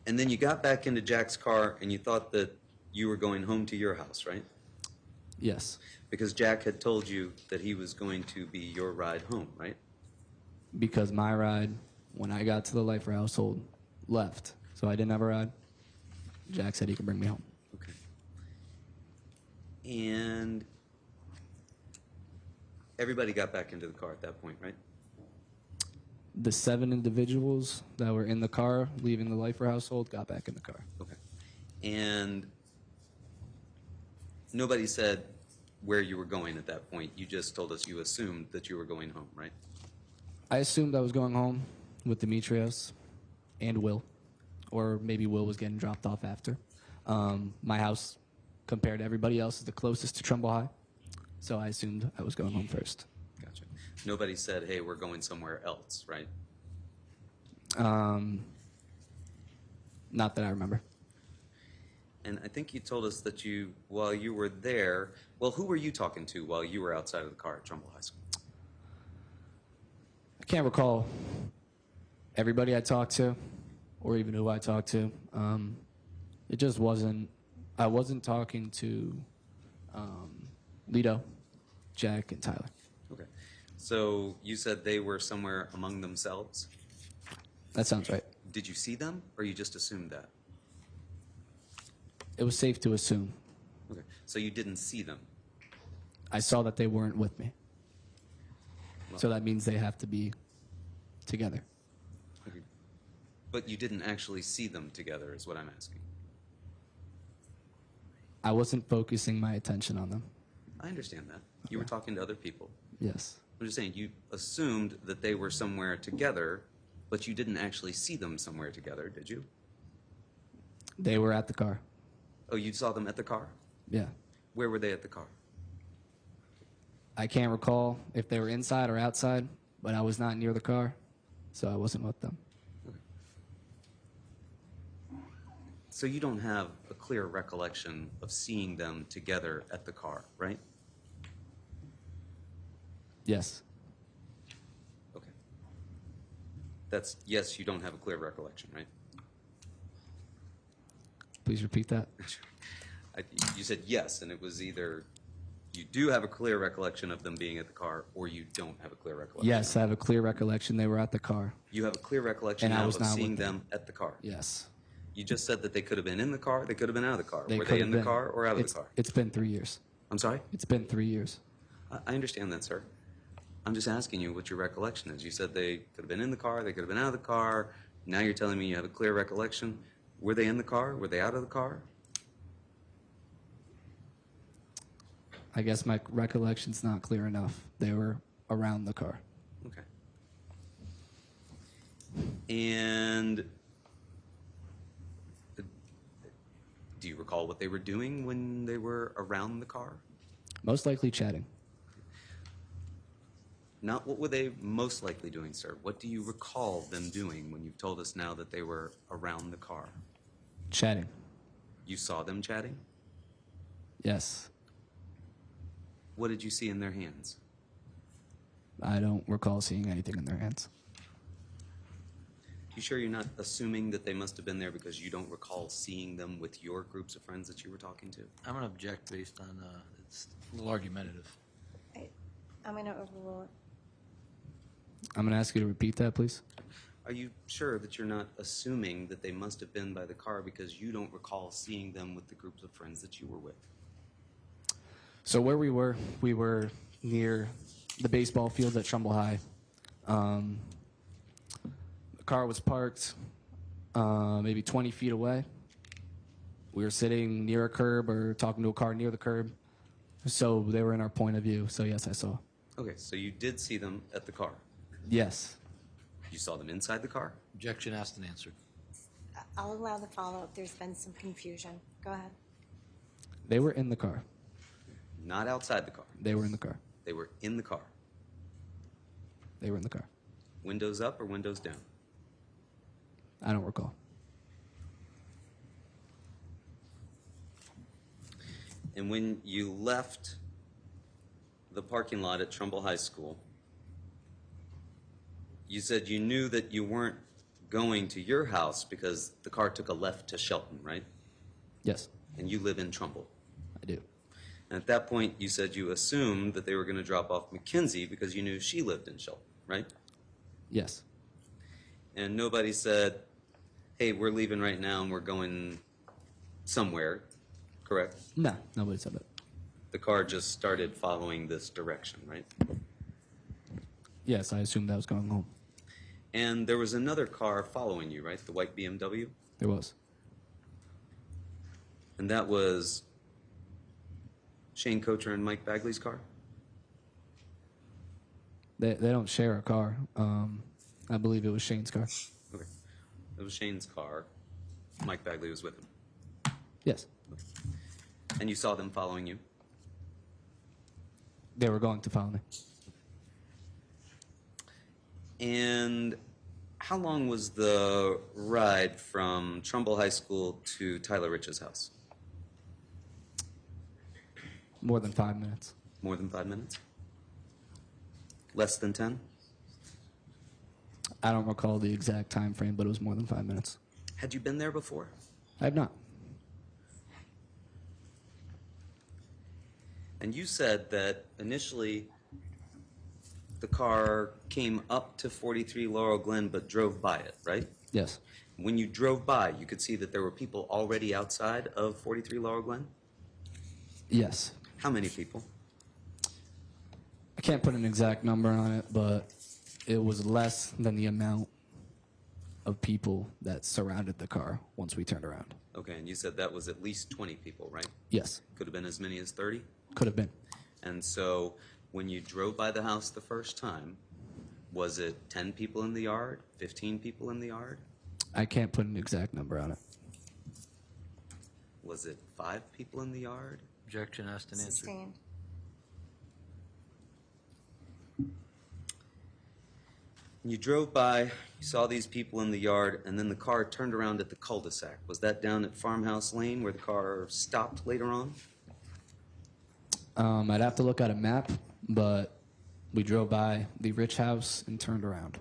And then you got back into Jack's car and you thought that you were going home to your house, right? Yes. Because Jack had told you that he was going to be your ride home, right? Because my ride, when I got to the Lifer household, left. So I didn't have a ride. Jack said he could bring me home. Okay. And everybody got back into the car at that point, right? The 7 individuals that were in the car leaving the Lifer household got back in the car. Okay. And nobody said where you were going at that point. You just told us you assumed that you were going home, right? I assumed I was going home with Demetrios and Will, or maybe Will was getting dropped off after. My house, compared to everybody else, is the closest to Trumbull High, so I assumed I was going home first. Gotcha. Nobody said, hey, we're going somewhere else, right? Not that I remember. And I think you told us that you, while you were there, well, who were you talking to while you were outside of the car at Trumbull High School? I can't recall everybody I talked to, or even who I talked to. It just wasn't. I wasn't talking to Lito, Jack, and Tyler. Okay. So you said they were somewhere among themselves. That sounds right. Did you see them, or you just assumed that? It was safe to assume. Okay. So you didn't see them. I saw that they weren't with me. So that means they have to be together. Okay. But you didn't actually see them together, is what I'm asking. I wasn't focusing my attention on them. I understand that. You were talking to other people. Yes. I'm just saying, you assumed that they were somewhere together, but you didn't actually see them somewhere together, did you? They were at the car. Oh, you saw them at the car? Yeah. Where were they at the car? I can't recall if they were inside or outside, but I was not near the car, so I wasn't with them. So you don't have a clear recollection of seeing them together at the car, right? Yes. Okay. That's, yes, you don't have a clear recollection, right? Please repeat that. You said yes, and it was either you do have a clear recollection of them being at the car, or you don't have a clear recollection. Yes, I have a clear recollection they were at the car. You have a clear recollection And I now was of not seeing with them. them at the car. Yes. You just said that they could have been in the car, they could have been out of the car. They Were could they have in the been. car or out of the car? It's been 3 years. I'm sorry? It's been 3 years. I understand that, sir. I'm just asking you what your recollection is. You said they could have been in the car, they could have been out of the car. Now you're telling me you have a clear recollection. Were they in the car? Were they out of the car? I guess my recollection's not clear enough. They were around the car. Okay. And do you recall what they were doing when they were around the car? Most likely chatting. Not what were they most likely doing, sir. What do you recall them doing when you've told us now that they were around the car? Chatting. You saw them chatting? Yes. What did you see in their hands? I don't recall seeing anything in their hands. You sure you're not assuming that they must have been there because you don't recall seeing them with your groups of friends that you were talking to? I'm going to object based on, it's a little argumentative. I'm going to overrule it. I'm going to ask you to repeat that, please. Are you sure that you're not assuming that they must have been by the car because you don't recall seeing them with the groups of friends that you were with? So where we were near the baseball field at Trumbull High. The car was parked maybe 20 feet away. We were sitting near a curb or talking to a car near the curb. So they were in our point of view. So yes, I saw. Okay, so you did see them at the car. Yes. You saw them inside the car? Objection asked and answered. I'll allow the follow-up. There's been some confusion. Go ahead. They were in the car. Not outside the car. They were in the car. They were in the car. They were in the car. Windows up or windows down? I don't recall. And when you left the parking lot at Trumbull High School, you said you knew that you weren't going to your house because the car took a left to Shelton, right? Yes, And you live in Trumbull. I do. And at that point, you said you assumed that they were going to drop off Mackenzie because you knew she lived in Shelton, right? Yes. And nobody said, hey, we're leaving right now and we're going somewhere, correct? No, nobody said that. The car just started following this direction, right? Yes, I assumed I was going home. And there was another car following you, right? The white BMW? There was. And that was Shane Kocher and Mike Bagley's car? They don't share a car. I believe it was Shane's car. Okay. It was Shane's car. Mike Bagley was with him. Yes. And you saw them following you? They were going to follow me. And how long was the ride from Trumbull High School to Tyler Rich's house? More than 5 minutes. More than 5 minutes? Less than 10? I don't recall the exact time frame, but it was more than 5 minutes. Had you been there before? I have not. And you said that initially the car came up to 43 Laurel Glen but drove by it, right? Yes. When you drove by, you could see that there were people already outside of 43 Laurel Glen? Yes. How many people? I can't put an exact number on it, but it was less than the amount of people that surrounded the car once we turned around. Okay, and you said that was at least 20 people, right? Yes. Could have been as many as 30? Could have been. And so when you drove by the house the first time, was it 10 people in the yard, 15 people in the yard? I can't put an exact number on it. Was it 5 people in the yard? Objection asked and answered. Sustained. You drove by, you saw these people in the yard, and then the car turned around at the cul-de-sac. Was that down at Farmhouse Lane where the car stopped later on? I'd have to look at a map, but we drove by the Rich house and turned around.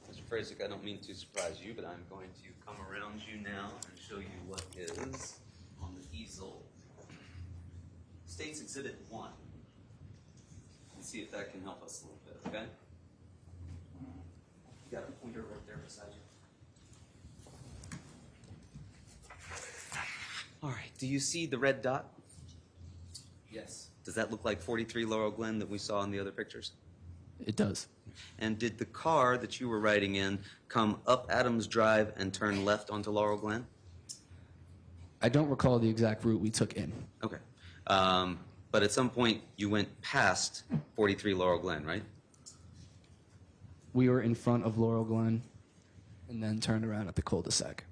Mr. Frasick, I don't mean to surprise you, but I'm going to come around you now and show you what is on the easel. State's Exhibit 1. And see if that can help us a little bit, okay? You got a pointer right there beside you. All right, do you see the red dot? Yes. Does that look like 43 Laurel Glen that we saw in the other pictures? It does. And did the car that you were riding in come up Adams Drive and turn left onto Laurel Glen? I don't recall the exact route we took in. Okay. But at some point you went past 43 Laurel Glen, right? We were in front of Laurel Glen and then turned around at the cul-de-sac.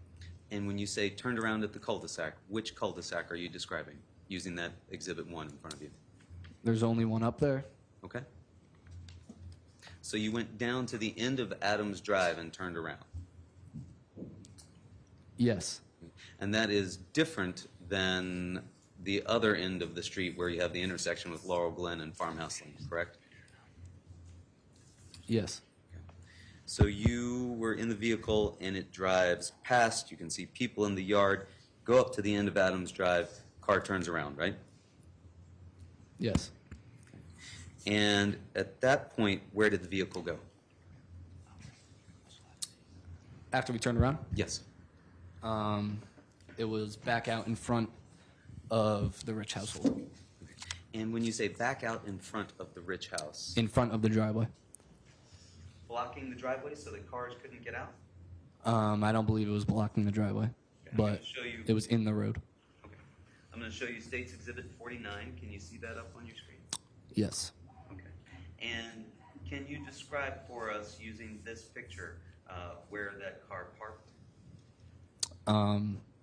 And when you say turned around at the cul-de-sac, which cul-de-sac are you describing using that Exhibit 1 in front of you? There's only one up there. Okay. So you went down to the end of Adams Drive and turned around. Yes. And that is different than the other end of the street where you have the intersection with Laurel Glen and Farmhouse Lane, correct? Yes. So you were in the vehicle and it drives past, you can see people in the yard, go up to the end of Adams Drive, car turns around, right? Yes. And at that point, where did the vehicle go? After we turned around, Yes. it was back out in front of the Rich household. And when you say back out in front of the Rich house, In front of the driveway. blocking the driveway so that cars couldn't get out? I don't believe it was blocking the driveway, Okay, I'm gonna but show you. it was in the road. Okay. I'm going to show you State's Exhibit 49. Can you see that up on your screen? Yes. Okay. And can you describe for us, using this picture, where that car parked?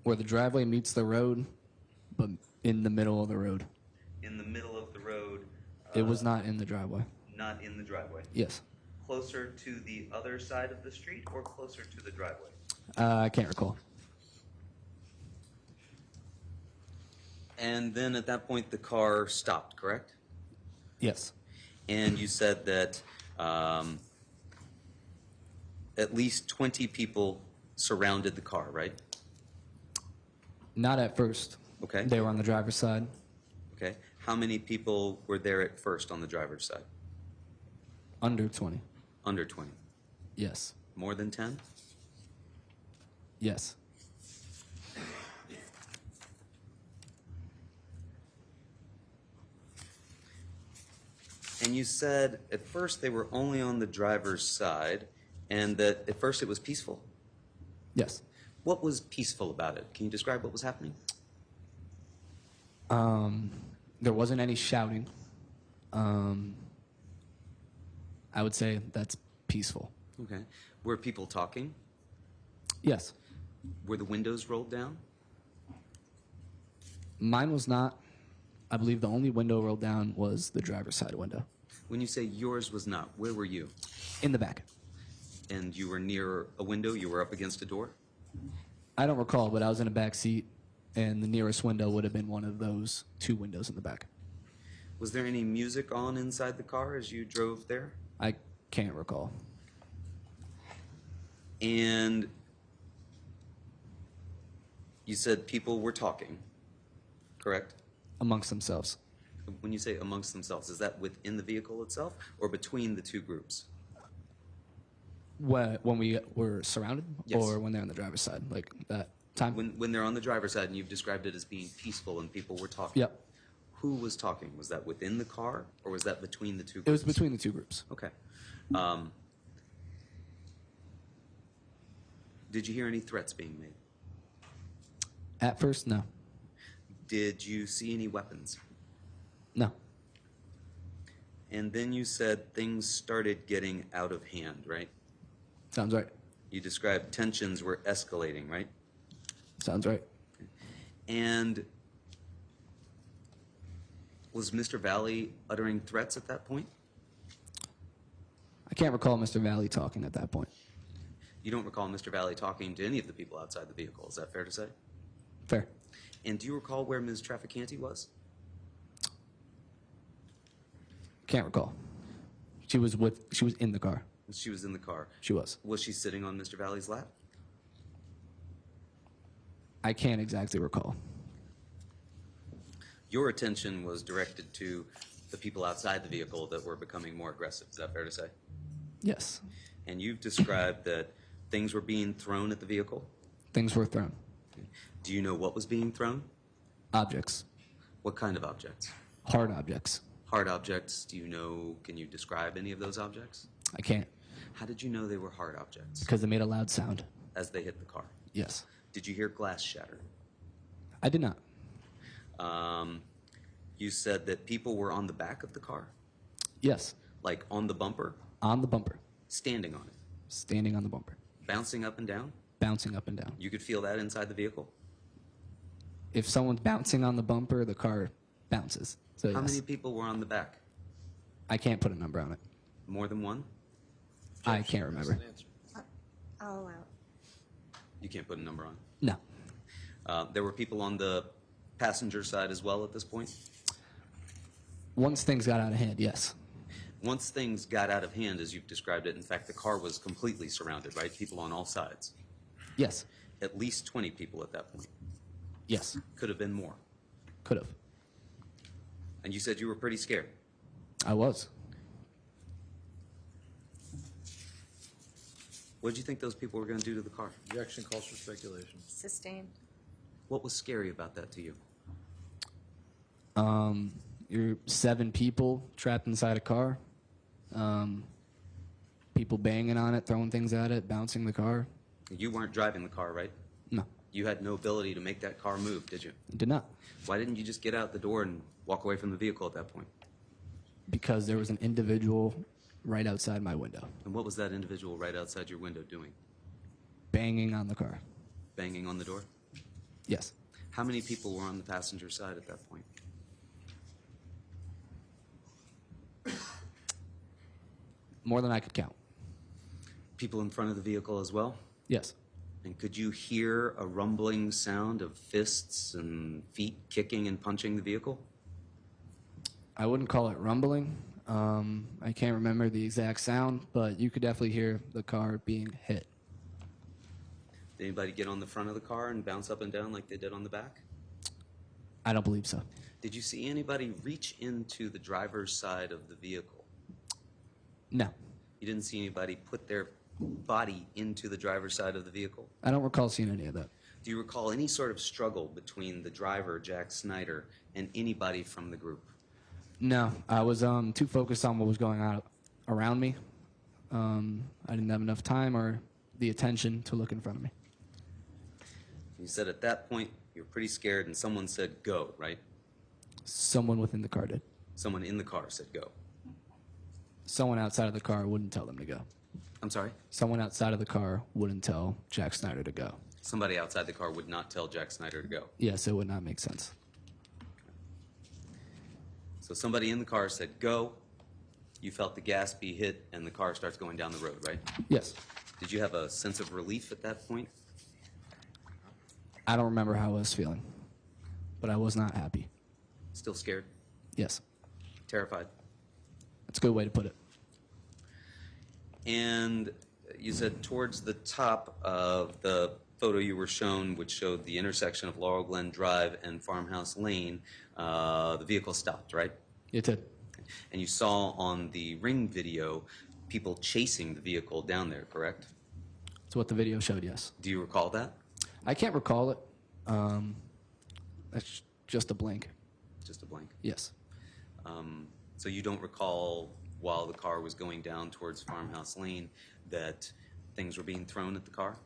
Where the driveway meets the road, but in the middle of the road. In the middle of the road. It was not in the driveway. Not in the driveway. Yes. Closer to the other side of the street or closer to the driveway? I can't recall. And then at that point, the car stopped, correct? Yes. And you said that at least 20 people surrounded the car, right? Not at first. Okay. They were on the driver's side. Okay. How many people were there at first on the driver's side? Under 20. Under 20. Yes. More than 10? Yes. And you said at first they were only on the driver's side, and that at first it was peaceful. Yes. What was peaceful about it? Can you describe what was happening? There wasn't any shouting. I would say that's peaceful. Okay. Were people talking? Yes. Were the windows rolled down? Mine was not. I believe the only window rolled down was the driver's side window. When you say yours was not, where were you? In the back. And you were near a window? You were up against a door? I don't recall, but I was in a back seat, and the nearest window would have been one of those two windows in the back. Was there any music on inside the car as you drove there? I can't recall. And you said people were talking, correct? Amongst themselves. When you say amongst themselves, is that within the vehicle itself or between the two groups? When we were surrounded, Yes. or when they're on the driver's side, like that time? When they're on the driver's side and you've described it as being peaceful and people were talking. Yep. Who was talking? Was that within the car or was that between the two groups? It was between the two groups. Okay. Did you hear any threats being made? At first, no. Did you see any weapons? No. And then you said things started getting out of hand, right? Sounds right. You described tensions were escalating, right? Sounds right. And was Mr. Valle uttering threats at that point? I can't recall Mr. Valle talking at that point. You don't recall Mr. Valle talking to any of the people outside the vehicle, is that fair to say? Fair. And do you recall where Ms. Trafficante was? Can't recall. She was in the car. She was in the car. She was. Was she sitting on Mr. Valle's lap? I can't exactly recall. Your attention was directed to the people outside the vehicle that were becoming more aggressive, is that fair to say? Yes. And you've described that things were being thrown at the vehicle. Things were thrown. Do you know what was being thrown? Objects. What kind of objects? Hard objects. Hard objects, do you know, can you describe any of those objects? I can't, How did you know they were hard objects because they made a loud sound. as they hit the car? Yes. Did you hear glass shatter? I did not. You said that people were on the back of the car, Yes. like on the bumper, On the bumper. standing on it, Standing on the bumper. bouncing up and down. Bouncing up and down. You could feel that inside the vehicle. If someone's bouncing on the bumper, the car bounces. So How yes. many people were on the back? I can't put a number on it. More than one? I can't remember. I'll allow. You can't put a number on. No. There were people on the passenger side as well at this point. Once things got out of hand, yes. Once things got out of hand, as you've described it, in fact, the car was completely surrounded, right? People on all sides. Yes. At least 20 people at that point. Yes. Could have been more. Could have. And you said you were pretty scared. I was. What did you think those people were going to do to the car? Objection calls for speculation. Sustained. What was scary about that to you? You're 7 people trapped inside a car. People banging on it, throwing things at it, bouncing the car. You weren't driving the car, right? No, You had no ability to make that car move, did you? I did not. Why didn't you just get out the door and walk away from the vehicle at that point? Because there was an individual right outside my window, And what was that individual right outside your window doing? banging on the car. Banging on the door? Yes. How many people were on the passenger side at that point? More than I could count. People in front of the vehicle as well? Yes. And could you hear a rumbling sound of fists and feet kicking and punching the vehicle? I wouldn't call it rumbling. I can't remember the exact sound, but you could definitely hear the car being hit. Did anybody get on the front of the car and bounce up and down like they did on the back? I don't believe so. Did you see anybody reach into the driver's side of the vehicle? No. You didn't see anybody put their body into the driver's side of the vehicle? I don't recall seeing any of that. Do you recall any sort of struggle between the driver, Jack Snyder, and anybody from the group? No, I was too focused on what was going on around me. I didn't have enough time or the attention to look in front of me. You said at that point you were pretty scared and someone said go, right? Someone within the car did. Someone in the car said go. Someone outside of the car wouldn't tell them to go. I'm sorry? Someone outside of the car wouldn't tell Jack Snyder to go. Somebody outside the car would not tell Jack Snyder to go. Yes, it would not make sense. So somebody in the car said go. You felt the gas be hit and the car starts going down the road, right? Yes. Did you have a sense of relief at that point? I don't remember how I was feeling, but I was not happy. Still scared? Yes. Terrified? That's a good way to put it. And you said towards the top of the photo you were shown, which showed the intersection of Laurel Glen Drive and Farmhouse Lane, the vehicle stopped, right? It did. And you saw on the Ring video people chasing the vehicle down there, correct? That's what the video showed, yes. Do you recall that? I can't recall it. That's just a blank. Just a blank. Yes. So you don't recall while the car was going down towards Farmhouse Lane that things were being thrown at the car?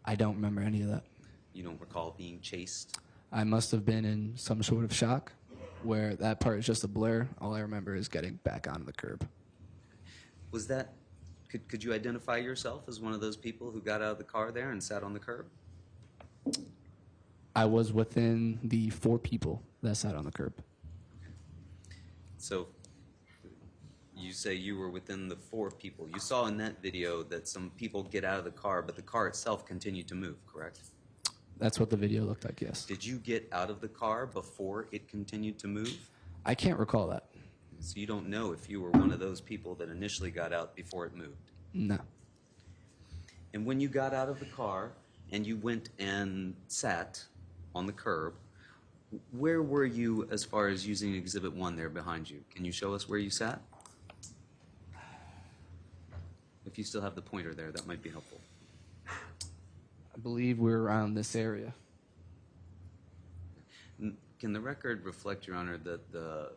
I don't remember any of that. You don't recall being chased? I must have been in some sort of shock where that part is just a blur. All I remember is getting back onto the curb. Was that, could you identify yourself as one of those people who got out of the car there and sat on the curb? I was within the 4 people that sat on the curb. So you say you were within the 4 people. You saw in that video that some people get out of the car, but the car itself continued to move, correct? That's what the video looked like, yes. Did you get out of the car before it continued to move? I can't recall that. So you don't know if you were one of those people that initially got out before it moved. No. And when you got out of the car and you went and sat on the curb, where were you as far as using Exhibit 1 there behind you? Can you show us where you sat? If you still have the pointer there, that might be helpful. I believe we're around this area. Can the record reflect, Your Honor, that the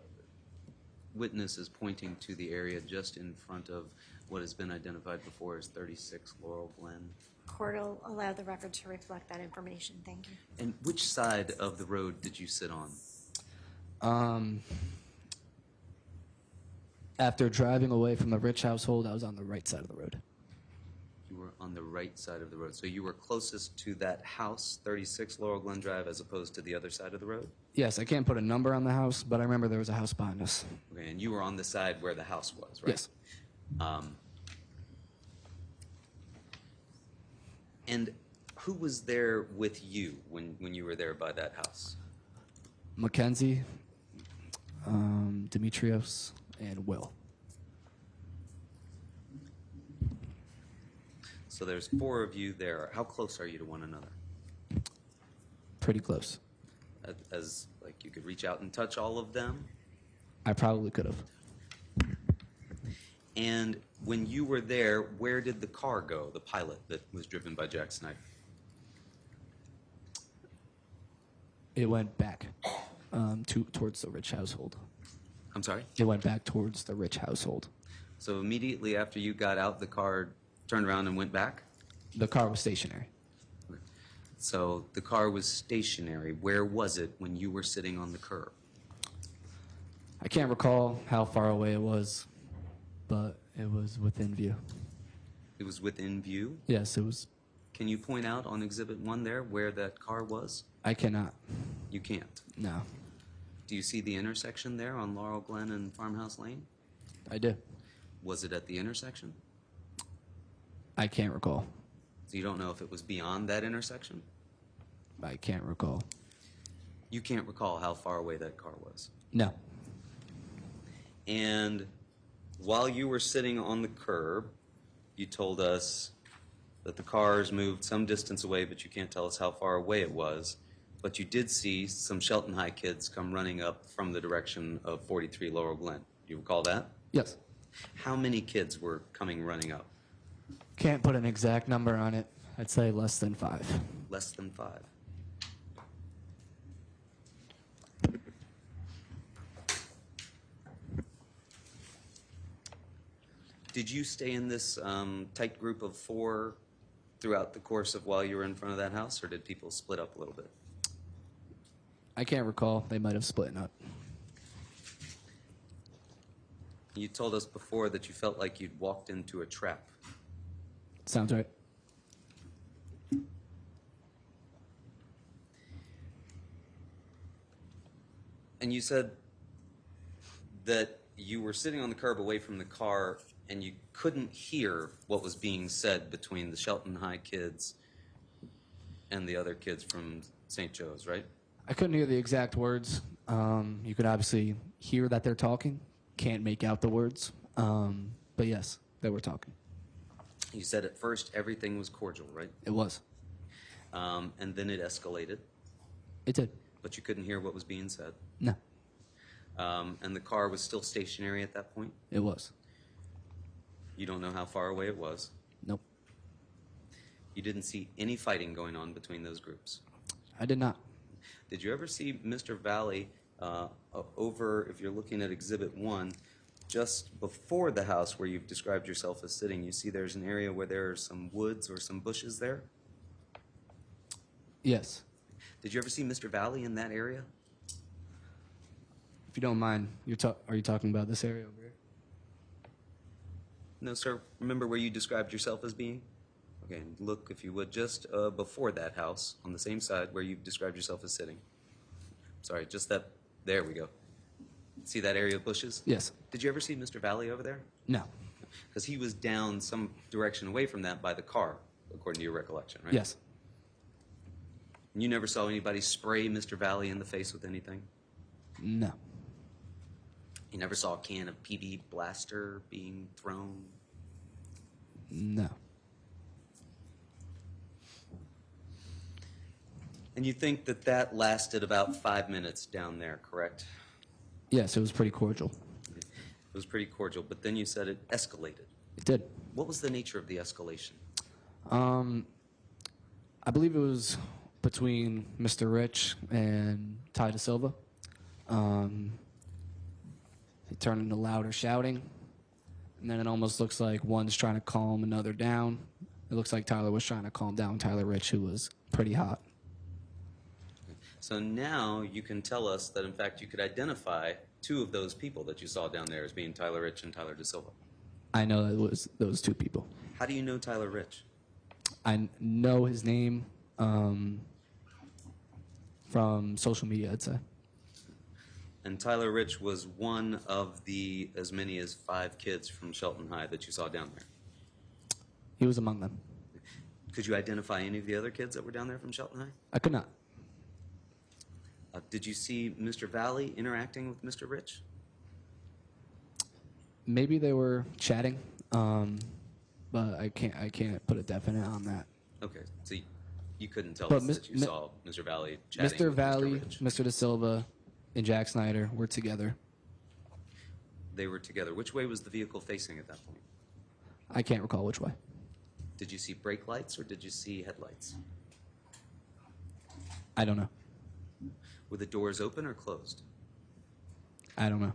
witness is pointing to the area just in front of what has been identified before as 36 Laurel Glen? Court will allow the record to reflect that information. Thank you. And which side of the road did you sit on? After driving away from the Rich household, I was on the right side of the road. You were on the right side of the road. So you were closest to that house, 36 Laurel Glen Drive, as opposed to the other side of the road? Yes, I can't put a number on the house, but I remember there was a house behind us. Okay, and you were on the side where the house was, right? Yes. And who was there with you when you were there by that house? Mackenzie, Demetrios, and Will. So there's 4 of you there. How close are you to one another? Pretty close. As like you could reach out and touch all of them? I probably could have. And when you were there, where did the car go, the Pilot that was driven by Jack Snyder? It went back towards the Rich household. I'm sorry? It went back towards the Rich household. So immediately after you got out, the car turned around and went back? The car was stationary. So the car was stationary. Where was it when you were sitting on the curb? I can't recall how far away it was, but it was within view. It was within view? Yes, it was. Can you point out on Exhibit 1 there where that car was? I cannot. You can't. No, Do you see the intersection there on Laurel Glen and Farmhouse Lane? I did. Was it at the intersection? I can't recall. So you don't know if it was beyond that intersection? I can't recall. You can't recall how far away that car was. No. And while you were sitting on the curb, you told us that the cars moved some distance away, but you can't tell us how far away it was. But you did see some Shelton High kids come running up from the direction of 43 Laurel Glen. Do you recall that? Yes. How many kids were coming running up? Can't put an exact number on it. I'd say less than 5. Less than 5. Did you stay in this tight group of 4 throughout the course of while you were in front of that house, or did people split up a little bit? I can't recall. They might have split up. You told us before that you felt like you'd walked into a trap. Sounds right. And you said that you were sitting on the curb away from the car and you couldn't hear what was being said between the Shelton High kids and the other kids from St. Joe's, right? I couldn't hear the exact words. You could obviously hear that they're talking. Can't make out the words. But yes, they were talking. You said at first everything was cordial, right? It was. And then it escalated, It did. but you couldn't hear what was being said. No, And the car was still stationary at that point? it was. You don't know how far away it was. Nope. You didn't see any fighting going on between those groups. I did not. Did you ever see Mr. Valle over, if you're looking at Exhibit 1, just before the house where you've described yourself as sitting? You see there's an area where there are some woods or some bushes there? Yes. Did you ever see Mr. Valle in that area? If you don't mind, are you talking about this area over here? No, sir. Remember where you described yourself as being? Okay, look, if you would, just before that house, on the same side where you've described yourself as sitting. Sorry, just that. There we go. See that area of bushes? Yes. Did you ever see Mr. Valle over there? No. Because he was down some direction away from that by the car, according to your recollection, right? Yes. And you never saw anybody spray Mr. Valle in the face with anything? No. You never saw a can of PB Blaster being thrown? No. And you think that that lasted about 5 minutes down there, correct? Yes, it was pretty cordial. It was pretty cordial, but then you said it escalated. It did. What was the nature of the escalation? I believe it was between Mr. Rich and Ty Da Silva. It turned into louder shouting, and then it almost looks like one's trying to calm another down. It looks like Tyler was trying to calm down Tyler Rich, who was pretty hot. So now you can tell us that, in fact, you could identify 2 of those people that you saw down there as being Tyler Rich and Tyler Da Silva. I know it was those 2 people. How do you know Tyler Rich? I know his name from social media, I'd say. And Tyler Rich was one of the as many as 5 kids from Shelton High that you saw down there. He was among them. Could you identify any of the other kids that were down there from Shelton High? I could not. Did you see Mr. Valle interacting with Mr. Rich? Maybe they were chatting, but I can't put a definite on that. Okay, so you couldn't tell But us that you saw Mr. Valle chatting Mr. with Valle, Mr. Rich. Mr. Da Silva, and Jack Snyder were together. They were together. Which way was the vehicle facing at that point? I can't recall which way. Did you see brake lights or did you see headlights? I don't know. Were the doors open or closed? I don't know.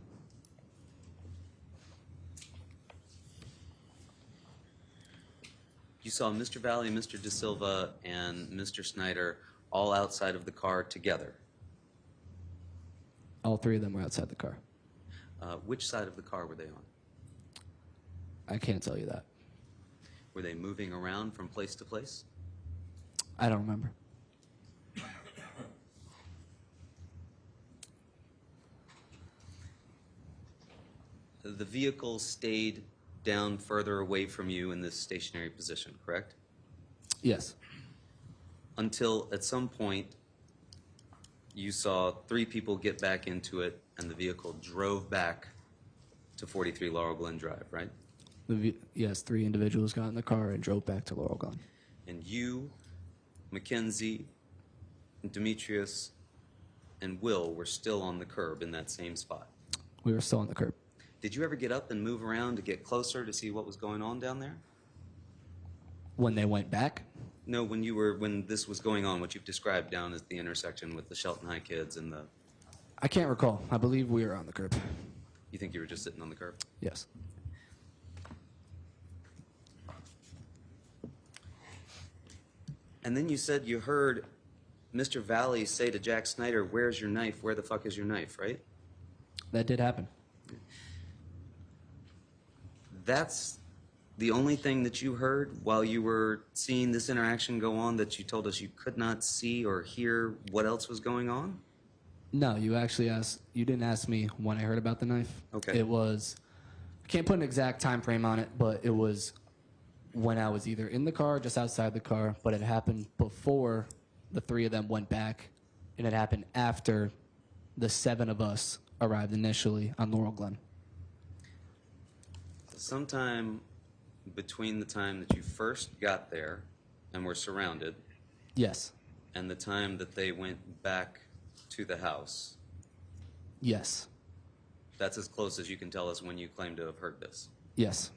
You saw Mr. Valle, Mr. Da Silva, and Mr. Snyder all outside of the car together. All 3 of them were outside the car. Which side of the car were they on? I can't tell you that. Were they moving around from place to place? I don't remember. The vehicle stayed down further away from you in this stationary position, correct? Yes. Until at some point you saw 3 people get back into it and the vehicle drove back to 43 Laurel Glen Drive, right? Yes, 3 individuals got in the car and drove back to Laurel Glen. And you, Mackenzie, Demetrius, and Will were still on the curb in that same spot. We were still on the curb. Did you ever get up and move around to get closer to see what was going on down there? When they went back, No, when this was going on, what you've described down as the intersection with the Shelton High kids and the, I can't recall. I believe we were on the curb. you think you were just sitting on the curb? Yes. And then you said you heard Mr. Valle say to Jack Snyder, "Where's your knife? Where the fuck is your knife?" Right? That did happen. That's the only thing that you heard while you were seeing this interaction go on, that you told us you could not see or hear what else was going on? No, you actually asked. You didn't ask me when I heard about the knife. Okay. It was. I can't put an exact time frame on it, but it was when I was either in the car, or just outside the car. But it happened before the three of them went back, and it happened after the seven of us arrived initially on Laurel Glen. Sometime between the time that you first got there and were surrounded Yes. and the time that they went back to the house, Yes. that's as close as you can tell us when you claim to have heard this. Yes.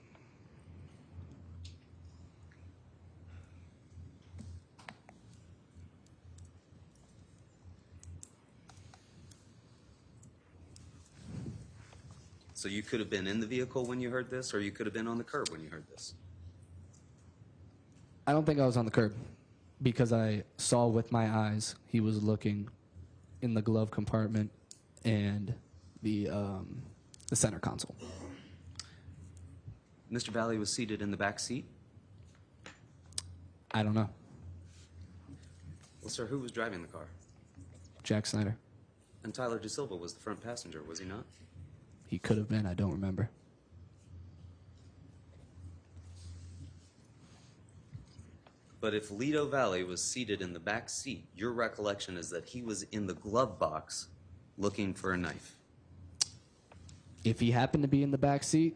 So you could have been in the vehicle when you heard this, or you could have been on the curb when you heard this. I don't think I was on the curb because I saw with my eyes he was looking in the glove compartment and the center console. Mr. Valle was seated in the back seat. I don't know. Well, sir, who was driving the car? Jack Snyder. And Tyler DeSilva was the front passenger, was he not? He could have been. I don't remember. But if Lido Valle was seated in the back seat, your recollection is that he was in the glove box looking for a knife. If he happened to be in the back seat,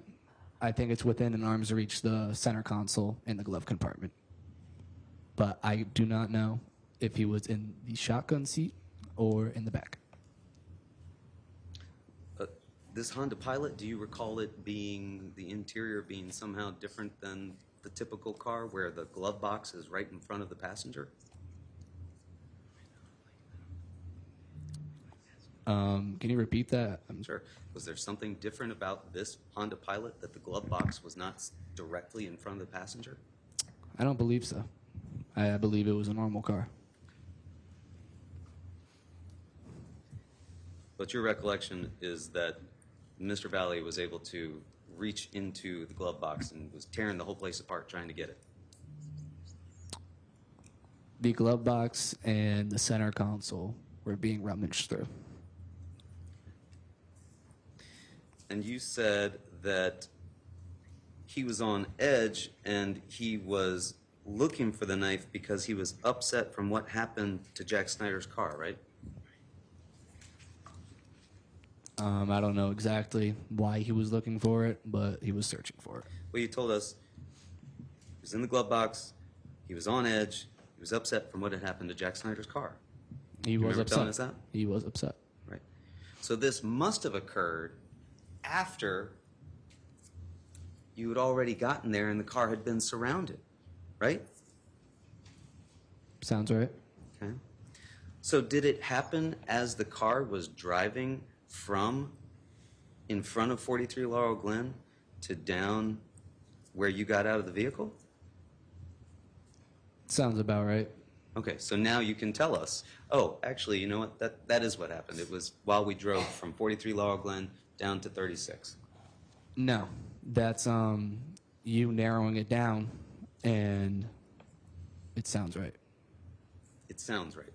I think it's within an arm's reach the center console and the glove compartment. But I do not know if he was in the shotgun seat or in the back. This Honda Pilot, do you recall it being, the interior being somehow different than the typical car where the glove box is right in front of the passenger? Can you repeat that? Sure. Was there something different about this Honda Pilot that the glove box was not directly in front of the passenger? I don't believe so. I believe it was a normal car. But your recollection is that Mr. Valle was able to reach into the glove box and was tearing the whole place apart trying to get it. The glove box and the center console were being rummaged through. And you said that he was on edge and he was looking for the knife because he was upset from what happened to Jack Snyder's car, right? I don't know exactly why he was looking for it, but he was searching for it. Well, you told us he was in the glove box, he was on edge, he was upset from what had happened to Jack Snyder's car. He You was remember upset. telling us that? He was upset. Right. So this must have occurred after you had already gotten there and the car had been surrounded, right? Sounds right. Okay. So did it happen as the car was driving from in front of 43 Laurel Glen to down where you got out of the vehicle? Sounds about right. Okay, so now you can tell us. Oh, actually, you know what? That is what happened. It was while we drove from 43 Laurel Glen down to 36. No, that's you narrowing it down, and it sounds right. It sounds right.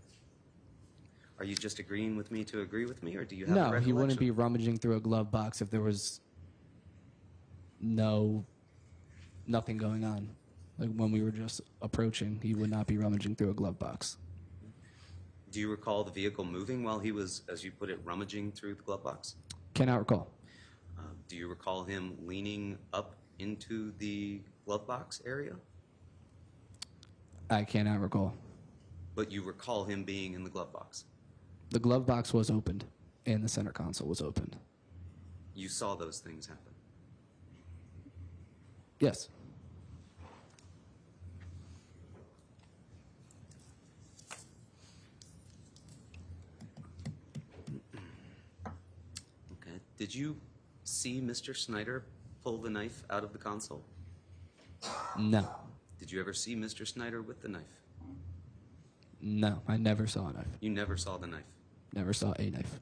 Are you just agreeing with me to agree with me, or do you have a No, recollection? he wouldn't be rummaging through a glove box if there was nothing going on. Like when we were just approaching, he would not be rummaging through a glove box. Do you recall the vehicle moving while he was, as you put it, rummaging through the glove box? Cannot recall. Do you recall him leaning up into the glove box area? I cannot recall. But you recall him being in the glove box? The glove box was opened, and the center console was opened. You saw those things happen? Yes. Did you see Mr. Snyder pull the knife out of the console? No. Did you ever see Mr. Snyder with the knife? No, I never saw a knife. You never saw the knife. Never saw a knife.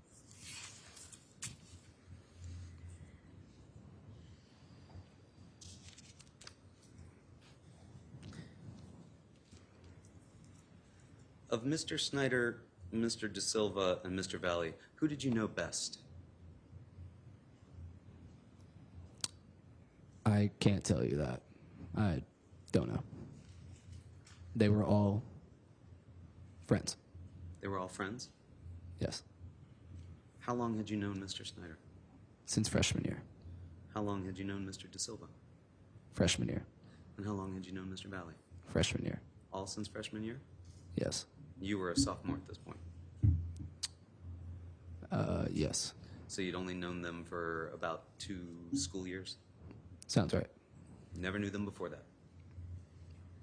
Of Mr. Snyder, Mr. De Silva, and Mr. Valle, who did you know best? I can't tell you that. I don't know. They were all friends. They were all friends? Yes. How long had you known Mr. Snyder? Since freshman year. How long had you known Mr. De Silva? Freshman year. And how long had you known Mr. Valle? Freshman year. All since freshman year? Yes. You were a sophomore at this point. Yes. So you'd only known them for about 2 school years? Sounds right. Never knew them before that?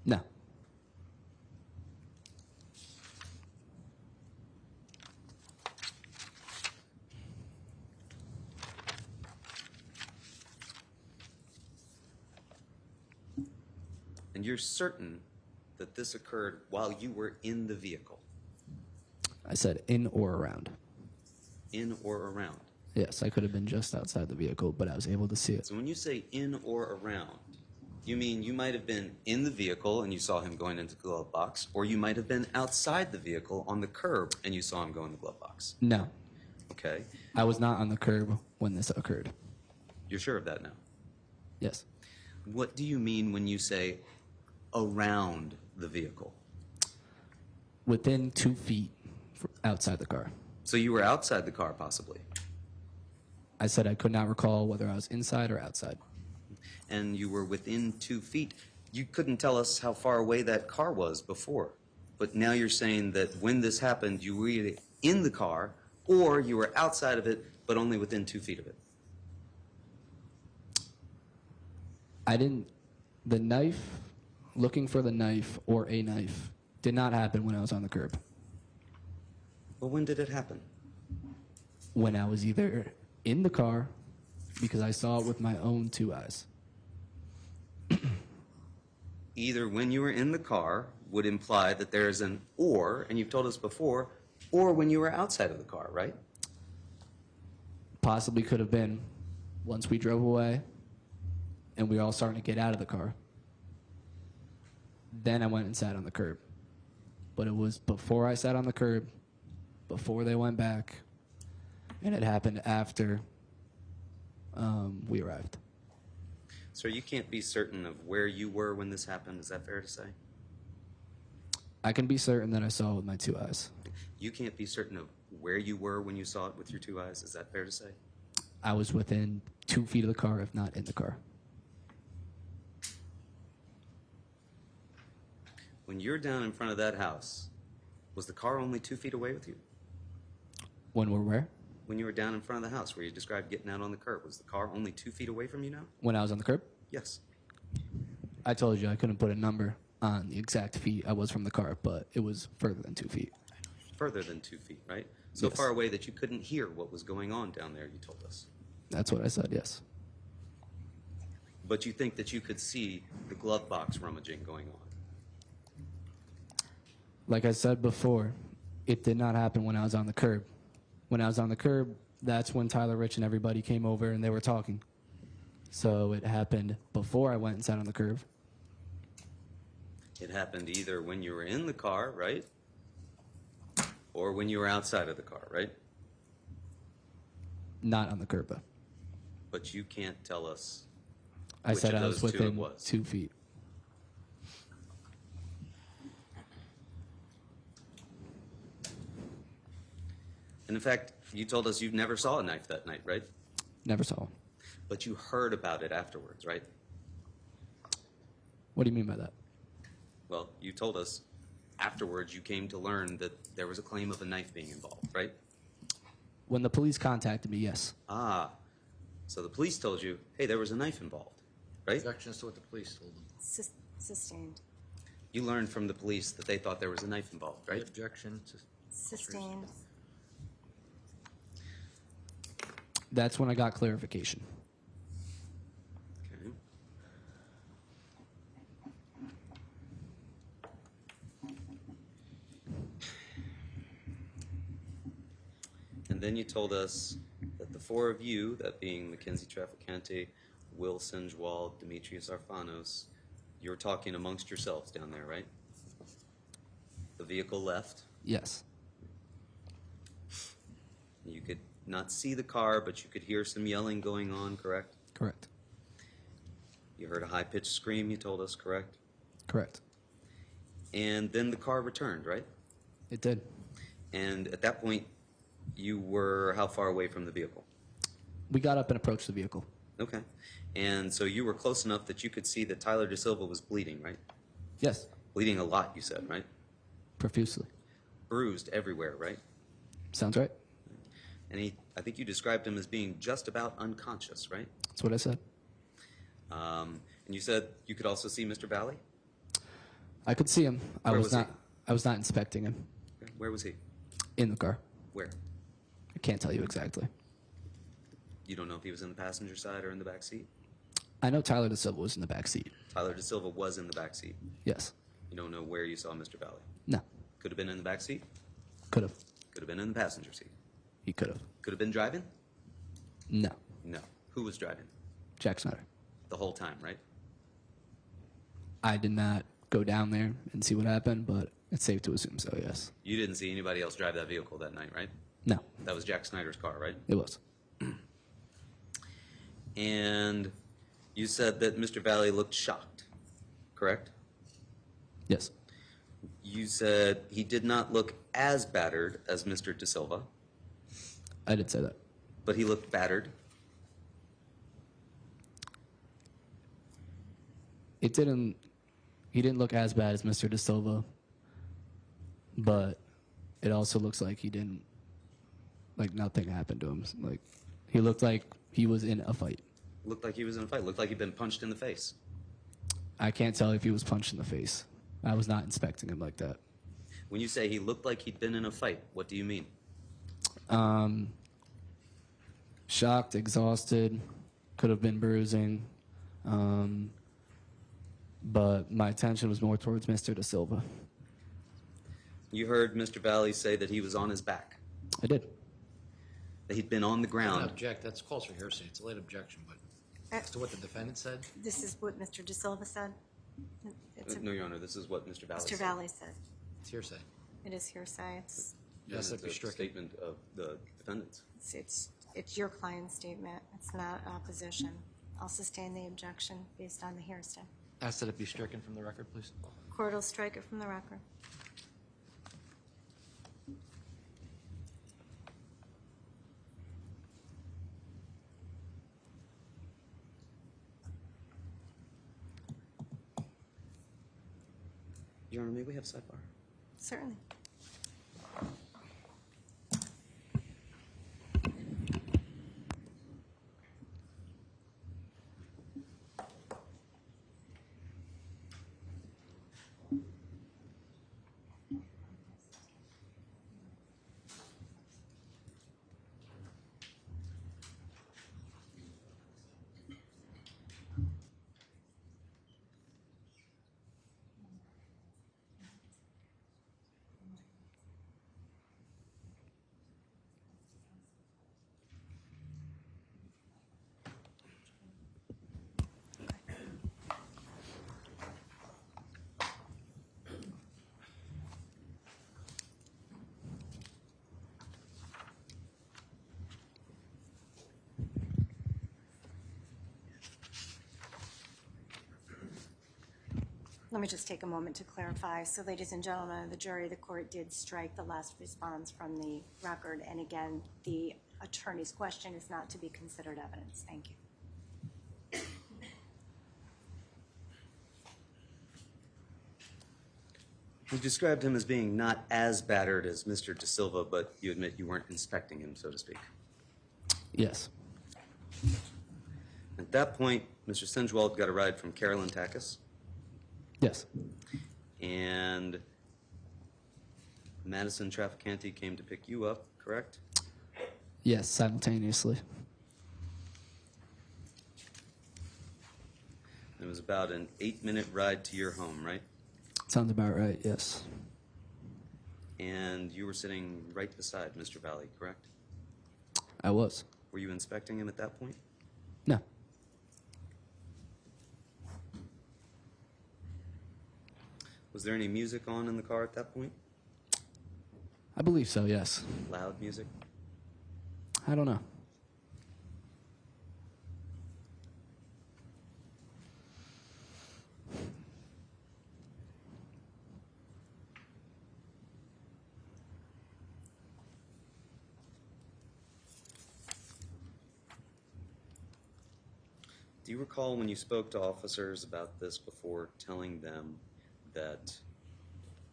No. And you're certain that this occurred while you were in the vehicle? I said in or around. In or around? Yes, I could have been just outside the vehicle, but I was able to see it. So when you say in or around, you mean you might have been in the vehicle and you saw him going into the glove box, or you might have been outside the vehicle on the curb and you saw him go in the glove box? No, Okay. I was not on the curb when this occurred. You're sure of that now? Yes. What do you mean when you say around the vehicle? Within 2 feet outside the car. So you were outside the car, possibly, I said I could not recall whether I was inside or outside. and you were within 2 feet. You couldn't tell us how far away that car was before, but now you're saying that when this happened, you were either in the car or you were outside of it, but only within 2 feet of it. The knife, looking for the knife or a knife, did not happen when I was on the curb. Well, when did it happen? When I was either in the car, because I saw it with my own 2 eyes. Either when you were in the car would imply that there's an or, and you've told us before, or when you were outside of the car, right? Possibly could have been once we drove away and we were all starting to get out of the car. Then I went and sat on the curb. But it was before I sat on the curb, before they went back, and it happened after we arrived. So you can't be certain of where you were when this happened, is that fair to say? I can be certain that I saw it with my 2 eyes. You can't be certain of where you were when you saw it with your 2 eyes, is that fair to say? I was within 2 feet of the car, if not in the car. When you're down in front of that house, was the car only 2 feet away with you? When we're where? When you were down in front of the house where you described getting out on the curb, was the car only 2 feet away from you now? When I was on the curb? Yes. I told you I couldn't put a number on the exact feet I was from the car, but it was further than 2 feet. Further than 2 feet, right? So Yes. far away that you couldn't hear what was going on down there, you told us. That's what I said, yes. But you think that you could see the glove box rummaging going on. Like I said before, it did not happen when I was on the curb. When I was on the curb, that's when Tyler Rich and everybody came over and they were talking. So it happened before I went and sat on the curb. It happened either when you were in the car, right? Or when you were outside of the car, right? Not on the curb, though. But you can't tell us I which said of I was those two it within was. 2 feet. And in fact, you told us you never saw a knife that night, right? Never saw one. But you heard about it afterwards, right? What do you mean by that? Well, you told us afterwards you came to learn that there was a claim of a knife being involved, right? When the police contacted me, yes. Ah, so the police told you, hey, there was a knife involved, right? Objections to what the police told them. Sustained. You learned from the police that they thought there was a knife involved, right? Objection to. Sustained. That's when I got clarification. Okay. And then you told us that the four of you, that being Mackenzie Traficante, Will Senjwal, Demetrius Arfanos, you were talking amongst yourselves down there, right? The vehicle left. Yes. You could not see the car, but you could hear some yelling going on, correct? Correct. You heard a high-pitched scream, you told us, correct? Correct. And then the car returned, right? It did. And at that point, you were how far away from the vehicle? We got up and approached the vehicle. Okay. And so you were close enough that you could see that Tyler De Silva was bleeding, right? Yes. Bleeding a lot, you said, right? Profusely. Bruised everywhere, right? Sounds right. And I think you described him as being just about unconscious, right? That's what I said. And you said you could also see Mr. Valle? I could see him. I Where was was he? not. I was not inspecting him Okay. Where was he? in the car. Where? I can't tell you exactly. You don't know if he was in the passenger side or in the back seat? I know Tyler De Silva was in the back seat. Tyler De Silva was in the back seat. Yes. You don't know where you saw Mr. Valle? No. Could have been in the back seat? Could have. Could have been in the passenger seat? He could have. Could have been driving? No. No. Who was driving? Jack Snyder. The whole time, right? I did not go down there and see what happened, but it's safe to assume so, yes. You didn't see anybody else drive that vehicle that night, right? No, That was Jack Snyder's car, right? it was. And you said that Mr. Valle looked shocked, correct? Yes. You said he did not look as battered as Mr. De Silva, I did say that. but he looked battered. He didn't look as bad as Mr. De Silva, but it also looks like nothing happened to him. Like, he looked like he was in a fight. Looked like he was in a fight. Looked like he'd been punched in the face. I can't tell if he was punched in the face. I was not inspecting him like that. When you say he looked like he'd been in a fight, what do you mean? Shocked, exhausted, could have been bruising, but my attention was more towards Mr. De Silva. You heard Mr. Valle say that he was on his back, I did. that he'd been on the I don't ground. object. That's calls for hearsay. It's a late objection, but as to what the defendant said, This is what Mr. De Silva said? It's No, Your Honor, this is what Mr. Valle Mr. said. Valle said. it's hearsay. It is hearsay. It's, Yes, that'd be It's a stricken. statement of the defendant's. it's your client's statement. It's not opposition. I'll sustain the objection based on the hearsay. Ask that it be stricken from the record, please. Court will strike it from the record. Your Honor, may we have sidebar? Certainly. Let me just take a moment to clarify. So, ladies and gentlemen of the jury, the court did strike the last response from the record. And again, the attorney's question is not to be considered evidence. Thank you. You described him as being not as battered as Mr. De Silva, but you admit you weren't inspecting him, so to speak. Yes. At that point, Mr. Senjwald got a ride from Carolyn Takis, Yes. and Madison Traficante came to pick you up, correct? Yes, simultaneously. It was about an 8-minute ride to your home, right? Sounds about right, yes. And you were sitting right beside Mr. Valle, correct? I was. Were you inspecting him at that point? No. Was there any music on in the car at that point? I believe so, yes. Loud music? I don't know. Do you recall when you spoke to officers about this before, telling them that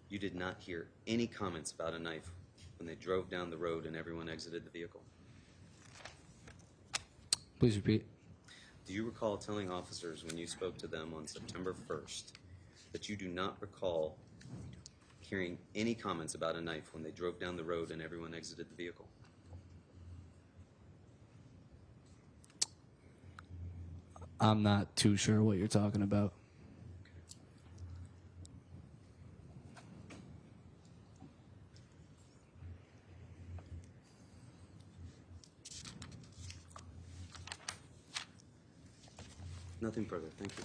you did not hear any comments about a knife when they drove down the road and everyone exited the vehicle? Please repeat. Do you recall telling officers when you spoke to them on September 1st that you do not recall hearing any comments about a knife when they drove down the road and everyone exited the vehicle? I'm not too sure what you're talking about. Nothing further. Thank you.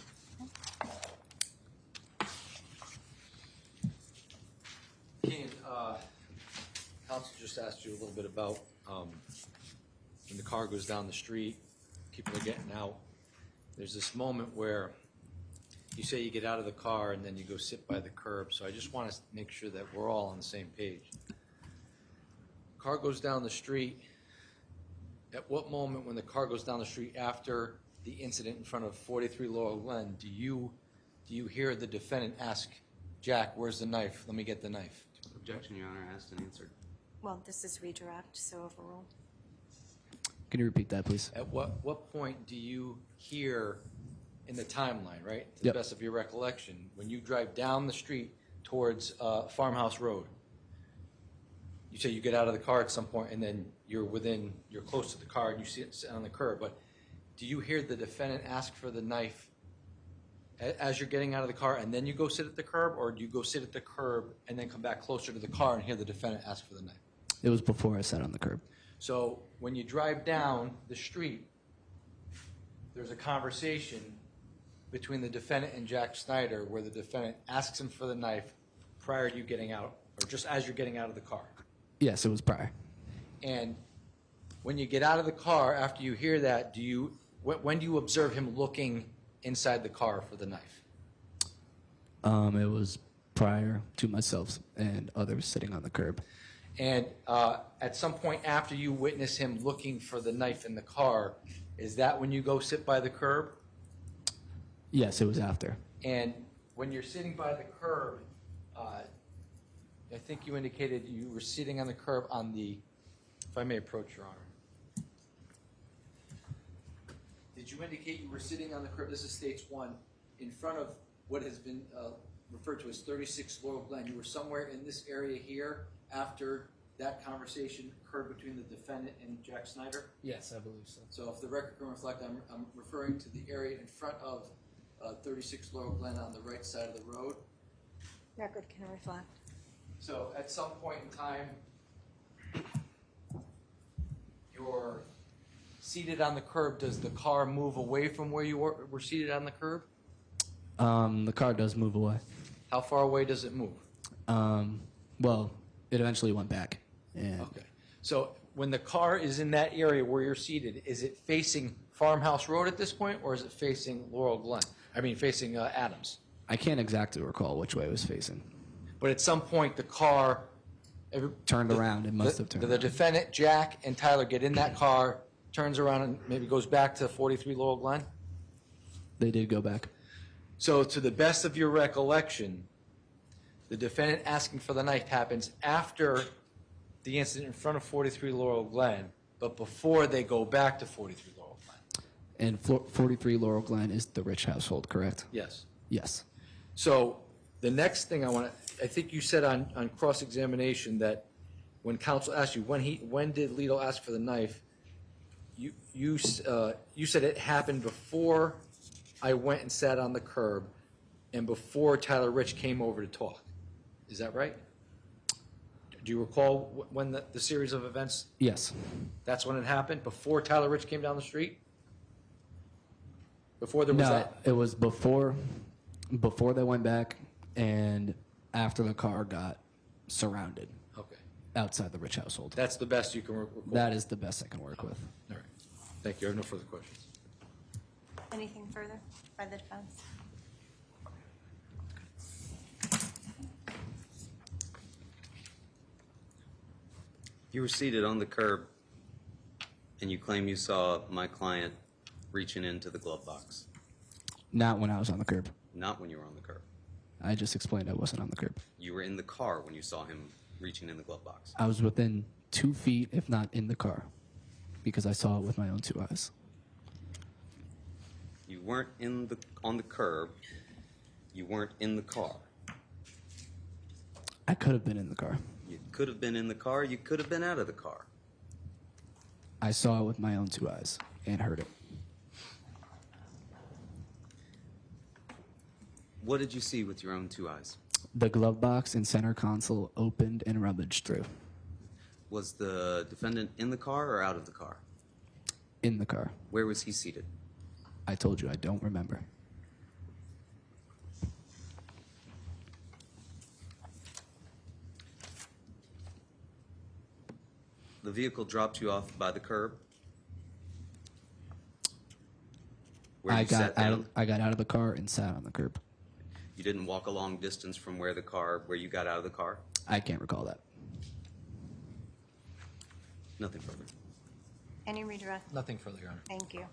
Keenan, counsel just asked you a little bit about when the car goes down the street, people are getting out. There's this moment where you say you get out of the car and then you go sit by the curb. So I just want to make sure that we're all on the same page. Car goes down the street. At what moment when the car goes down the street after the incident in front of 43 Laurel Glen, do you hear the defendant ask, Jack, where's the knife? Let me get the knife. Objection, Your Honor. Asked and answered. Well, this is redirect, so overruled. Can you repeat that, please? At what point do you hear in the timeline, right, to the Yep. best of your recollection, when you drive down the street towards Farmhouse Road? You say you get out of the car at some point and then you're close to the car and you see it sit on the curb, but do you hear the defendant ask for the knife as you're getting out of the car and then you go sit at the curb, or do you go sit at the curb and then come back closer to the car and hear the defendant ask for the knife? It was before I sat on the curb. So when you drive down the street, there's a conversation between the defendant and Jack Snyder where the defendant asks him for the knife prior to you getting out, or just as you're getting out of the car. Yes, it was prior. And when you get out of the car, after you hear that, when do you observe him looking inside the car for the knife? It was prior to myself and others sitting on the curb. And at some point after you witness him looking for the knife in the car, is that when you go sit by the curb? Yes, it was after. And when you're sitting by the curb, I think you indicated you were sitting on the curb on the, if I may approach, Your Honor. Did you indicate you were sitting on the curb, this is States 1, in front of what has been referred to as 36 Laurel Glen? You were somewhere in this area here after that conversation occurred between the defendant and Jack Snyder? Yes, I believe so. So if the record can reflect, I'm referring to the area in front of 36 Laurel Glen on the right side of the road. Record can reflect. So at some point in time, you're seated on the curb. Does the car move away from where you were seated on the curb? The car does move away. How far away does it move? Well, it eventually went back. And Okay. So when the car is in that area where you're seated, is it facing Farmhouse Road at this point, or is it facing Laurel Glen? I mean, facing Adams? I can't exactly recall which way it was facing. But at some point, the car Turned around. It must have turned The around. defendant, Jack, and Tyler get in that car, turns around, and maybe goes back to 43 Laurel Glen? They did go back. So to the best of your recollection, the defendant asking for the knife happens after the incident in front of 43 Laurel Glen, but before they go back to 43 Laurel Glen. And 43 Laurel Glen is the Rich household, correct? Yes. Yes. So the next thing I think you said on cross-examination that when counsel asked you, when did Lido ask for the knife, you said it happened before I went and sat on the curb, and before Tyler Rich came over to talk. Is that right? Do you recall when the series of events, Yes. that's when it happened? Before Tyler Rich came down the street? Before there was No, that? it was before they went back and after the car got surrounded Okay. outside the Rich household. That's the best you can recall? That is the best I can work with. All right. Thank you. I have no further questions. Anything further by the defense? You were seated on the curb, and you claim you saw my client reaching into the glove box. Not when I was on the curb. Not when you were on the curb. I just explained I wasn't on the curb. You were in the car when you saw him reaching in the glove box. I was within 2 feet, if not in the car, because I saw it with my own 2 eyes. You weren't on the curb. You weren't in the car. I could have been in the car. You could have been in the car. You could have been out of the car. I saw it with my own 2 eyes and heard it. What did you see with your own 2 eyes? The glove box and center console opened and rummaged through. Was the defendant in the car or out of the car? In the car. Where was he seated? I told you I don't remember. The vehicle dropped you off by the curb? Where you sat down? I got out of the car and sat on the curb. You didn't walk a long distance from where you got out of the car? I can't recall that. Nothing further. Any redirect? Nothing further, Your Honor. Thank you.